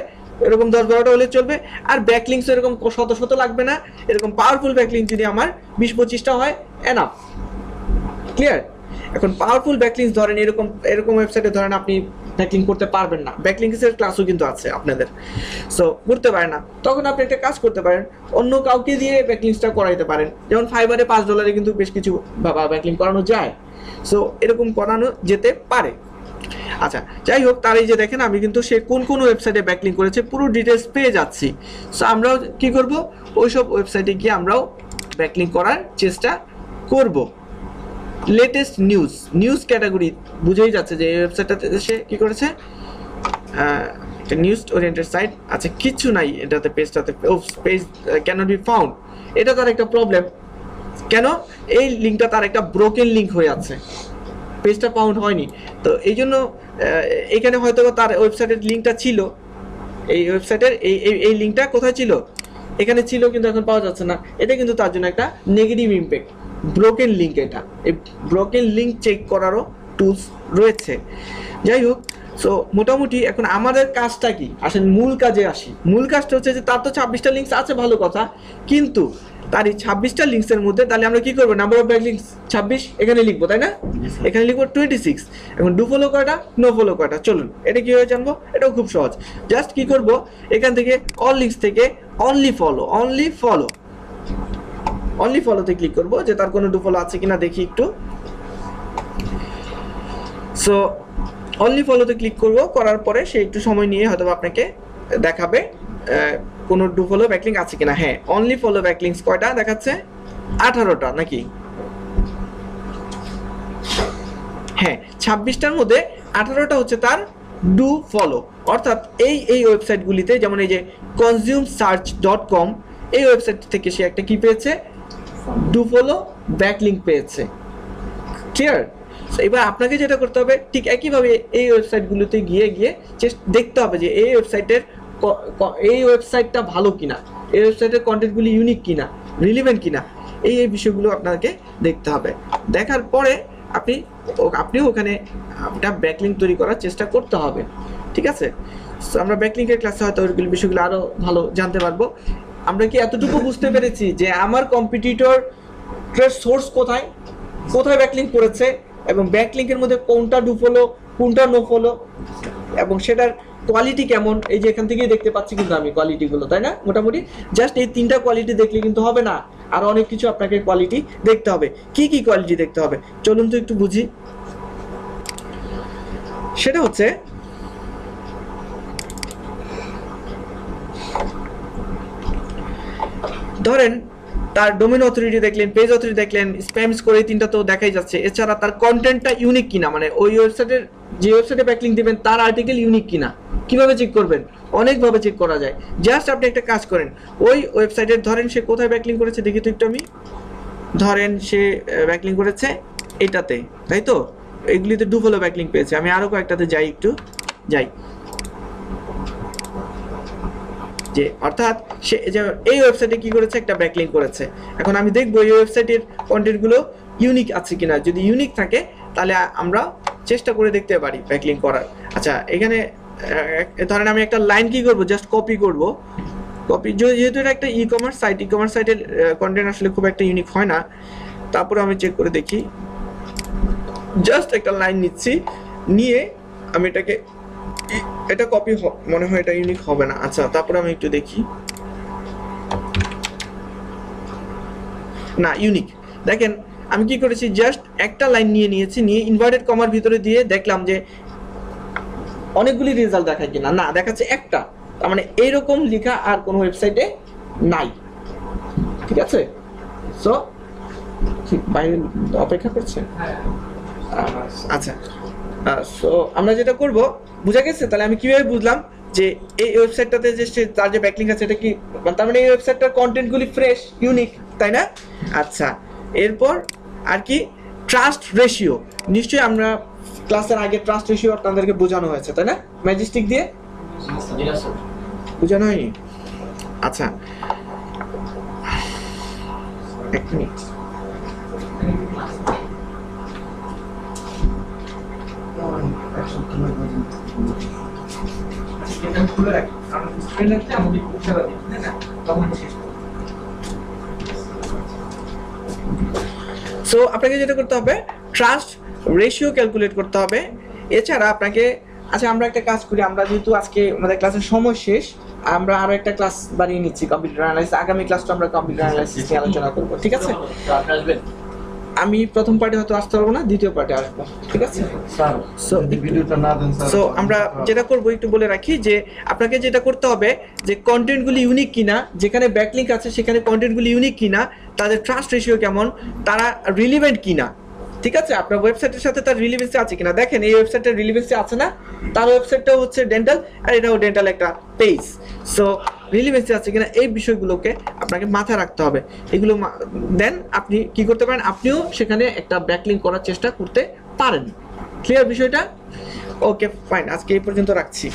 এরকম 10-12টা হলে চলবে, আর ব্যাকলিংকস এরকম শত লাগবে না, এরকম পাওয়ারফুল ব্যাকলিংক যদি আমার 20-25টা হয়, এনাফ। ক্লিয়ার? এখন পাওয়ারফুল ব্যাকলিংকস ধরেন এরকম ওয়েবসাইটে ধরেন আপনি ব্যাকলিংক করতে পারবেন না, ব্যাকলিংকসের ক্লাসও কিন্তু আছে আপনাদের, সো করতে পারেন না, তখন আপনি একটা কাজ করতে পারেন, অন্য কাউকে দিয়ে ব্যাকলিংকসটা করাইতে পারেন। যেমন ফাইবারে $5 কিন্তু বেশ কিছু ব্যাকলিংক করানো যায়, সো এরকম করানো যেতে পারে। আচ্ছা, যাই হোক, তার এই যে দেখেন আমি কিন্তু সে কোন ওয়েবসাইটে ব্যাকলিংক করেছে পুরো ডিটেলস পেয়ে যাচ্ছি। সো আমরাও কি করব, ওইসব ওয়েবসাইটে গিয়ে আমরাও ব্যাকলিংক করার চেষ্টা করব। লেটেস্ট নিউজ ক্যাটাগরি বুঝেই যাচ্ছে যে এই ওয়েবসাইটটাতে সে কি করেছে, একটা নিউজ ওরিয়েন্টেড সাইট আছে, কিচ্ছু নাই এটাতে, পেজটাতে পেজ ক্যানট বি ফাউন্ড, এটা তার একটা প্রবলেম। কেন, এই লিঙ্কটা তার একটা ব্রোকেন লিঙ্ক হয়ে আছে, পেজটা ফাউন্ড হয়নি। তো এই জন্য এখানে হয়তো তার ওয়েবসাইটের লিঙ্কটা ছিল, এই ওয়েবসাইটের এই লিঙ্কটা কোথায় ছিল, এখানে ছিল, কিন্তু এখন পাওয়া যাচ্ছে না। এটা কিন্তু তার জন্য একটা নেগেটিভ ইম্প্যাক্ট, ব্রোকেন লিঙ্ক। এটা এই ব্রোকেন লিঙ্ক চেক করারও টুলস রয়েছে। যাই হোক, সো মোটামুটি এখন আমাদের কাজটা কি, আসেন মূল কাজে আসি। মূল কাজটা হচ্ছে যে তার তো 26টা লিঙ্কস আছে, ভালো কথা, কিন্তু তার এই 26টা লিঙ্কসের মধ্যে তাহলে আমরা কি করবো, নাম্বার অফ ব্যাকলিংকস 26 এখানে লিখবো, তাই না, এখানে লিখবো 26। এখন ডু ফলো কয়টা, নো ফলো কয়টা, চলুন এটা কিভাবে জানবো, এটাও খুব সহজ। জাস্ট কি করবো, এখান থেকে অল লিঙ্কস থেকে অনলি ফলোতে ক্লিক করবো, যে তার কোনো ডু ফলো আছে কিনা দেখি একটু। সো অনলি ফলোতে ক্লিক করবো, করার পরে সে একটু সময় নিয়ে হয়তো আপনাকে দেখাবে কোনো ডু ফলো ব্যাকলিংক আছে কিনা। হ্যাঁ, অনলি ফলো ব্যাকলিংকস কয়টা দেখাচ্ছে, 18টা নাকি, হ্যাঁ 26টার মধ্যে 18টা হচ্ছে তার ডু ফলো। অর্থাৎ এই ওয়েবসাইটগুলিতে, যেমন এই যে consumesearch.com, এই ওয়েবসাইট থেকে সে একটা কি পেয়েছে, ডু ফলো ব্যাকলিংক পেয়েছে। ক্লিয়ার? এবার আপনাকে যেটা করতে হবে ঠিক একইভাবে এই ওয়েবসাইটগুলোতে গিয়ে দেখতে হবে যে এই ওয়েবসাইটটা ভালো কিনা, এই ওয়েবসাইটের কন্টেন্টগুলি ইউনিক কিনা, রিলিভেন্ট কিনা, এই বিষয়গুলো আপনাকে দেখতে হবে। দেখার পরে আপনিও ওখানে একটা ব্যাকলিংক তৈরি করার চেষ্টা করতে হবে। ঠিক আছে? সো আমরা ব্যাকলিংকের ক্লাসে হয়তো ওইগুলো বিষয়গুলো আরও ভালো জানতে পারবো। আমরা কি এতটুকু বুঝতে পেরেছি যে আমার কম্পিটিটরের সোর্স কোথায় ব্যাকলিংক করেছে এবং ব্যাকলিংকের মধ্যে কোনটা ডু ফলো কোনটা নো ফলো এবং সেটার কোয়ালিটি কেমন, এই যে এখান থেকেই দেখতে পাচ্ছি কিন্তু আমি কোয়ালিটিগুলো, তাই না? মোটামুটি জাস্ট এই 3টা কোয়ালিটি দেখলে কিন্তু হবে না, আর অনেক কিছু আপনাকে কোয়ালিটি দেখতে হবে। কি কোয়ালিটি দেখতে হবে চলুন তো একটু বুঝি। সেটা হচ্ছে ধরেন তার ডোমেন অথরিটি দেখলেন, পেজ অথরিটি দেখলেন, স্প্যাম স্কোর, এই 3টা তো দেখাই যাচ্ছে। এছাড়া তার কন্টেন্টটা ইউনিক কিনা, মানে ওই যে ওয়েবসাইটে ব্যাকলিংক দিবেন তার আর্টিকেল ইউনিক কিনা কিভাবে চেক করবেন? অনেকভাবে চেক করা যায়। জাস্ট আপনি একটা কাজ করেন, ওই ওয়েবসাইটের ধরেন সে কোথায় ব্যাকলিংক করেছে দেখি তো একটু আমি। ধরেন সে ব্যাকলিংক করেছে এটাতে, তাই তো? এগুলিতে ডু ফলো ব্যাকলিংক পেয়েছে। আমি আরো কয়েকটাতে যাই যে অর্থাৎ সে এই ওয়েবসাইটে কি করেছে, একটা ব্যাকলিংক করেছে। এখন আমি দেখবো এই ওয়েবসাইটের কন্টেন্টগুলো ইউনিক আছে কিনা। যদি ইউনিক থাকে তাহলে আমরা চেষ্টা করে দেখতে পারি ব্যাকলিংক করার। আচ্ছা, এখানে ধরেন আমি একটা লাইন কি করব, জাস্ট কপি করব। যেহেতু এটা একটা ই কমার্স সাইটের কন্টেন্ট আসলে খুব একটা ইউনিক হয় না। তারপরে আমি চেক করে দেখি, জাস্ট একটা লাইন নিচ্ছি, নিয়ে আমি এটা কপি মনে হয় এটা ইউনিক হবে না। আচ্ছা, তারপরে আমি একটু দেখি, না ইউনিক। দেখেন আমি কি করেছি, জাস্ট একটা লাইন নিয়েছি, নিয়ে ইনভার্টেড কমার ভিতরে দিয়ে দেখলাম যে অনেকগুলি রেজাল্ট দেখায় কিনা। না, দেখাচ্ছে একটা। তার মানে এইরকম লেখা আর কোনো ওয়েবসাইটে নাই। ঠিক আছে? সো বাইরে অপেক্ষা করছে। আচ্ছা, সো আমরা যেটা করব, বুঝা গেছে? তাহলে আমি কিভাবে বুঝলাম যে এই ওয়েবসাইটটাতে যে তার যে ব্যাকলিংক আছে এটা কি, তার মানে এই ওয়েবসাইটটার কন্টেন্টগুলি ফ্রেশ, ইউনিক, তাই না? আচ্ছা, এরপর আর কি ট্রাস্ট রেশিও। নিশ্চয়ই আমরা ক্লাসের আগে ট্রাস্ট রেশিও আপনাদেরকে বোঝানো হয়েছে, তাই না? ম্যাজিস্টিক দিয়ে বোঝানো হয়নি? আচ্ছা, এক মিনিট। সো আপনাকে যেটা করতে হবে, ট্রাস্ট রেশিও ক্যালকুলেট করতে হবে। এছাড়া আপনাকে, আচ্ছা আমরা একটা কাজ করি, আমরা যেহেতু আজকে আমাদের ক্লাসের সময় শেষ, আমরা আরো একটা ক্লাস বানিয়ে নিচ্ছি কম্পিউটার অ্যানালাইসিস। আগামী ক্লাসটা আমরা কম্পিউটার অ্যানালাইসিস নিয়ে আলোচনা করব। ঠিক আছে? আমি প্রথম পার্টে হয়তো আসতে পারবো না, দ্বিতীয় পার্টে আসবো। ঠিক আছে? সো আমরা যেটা করবো একটু বলে রাখি যে আপনাকে যেটা করতে হবে যে কন্টেন্টগুলি ইউনিক কিনা, যেখানে ব্যাকলিংক আছে সেখানে কন্টেন্টগুলি ইউনিক কিনা, তাদের ট্রাস্ট রেশিও কেমন, তারা রিলিভেন্ট কিনা। ঠিক আছে? আপনার ওয়েবসাইটের সাথে তার রিলিভেন্সি আছে কিনা। দেখেন এই ওয়েবসাইটের রিলিভেন্সি আছে না, তার ওয়েবসাইটটাও হচ্ছে ডেন্টাল আর এটাও ডেন্টাল একটা পেজ। সো রিলিভেন্সি আছে কিনা এই বিষয়গুলোকে আপনাকে মাথায় রাখতে হবে। এগুলো দেন আপনি কি করতে পারেন, আপনিও সেখানে একটা ব্যাকলিংক করার চেষ্টা করতে পারেন। ক্লিয়ার বিষয়টা? ওকে ফাইন, আজকে এই পর্যন্ত রাখছি।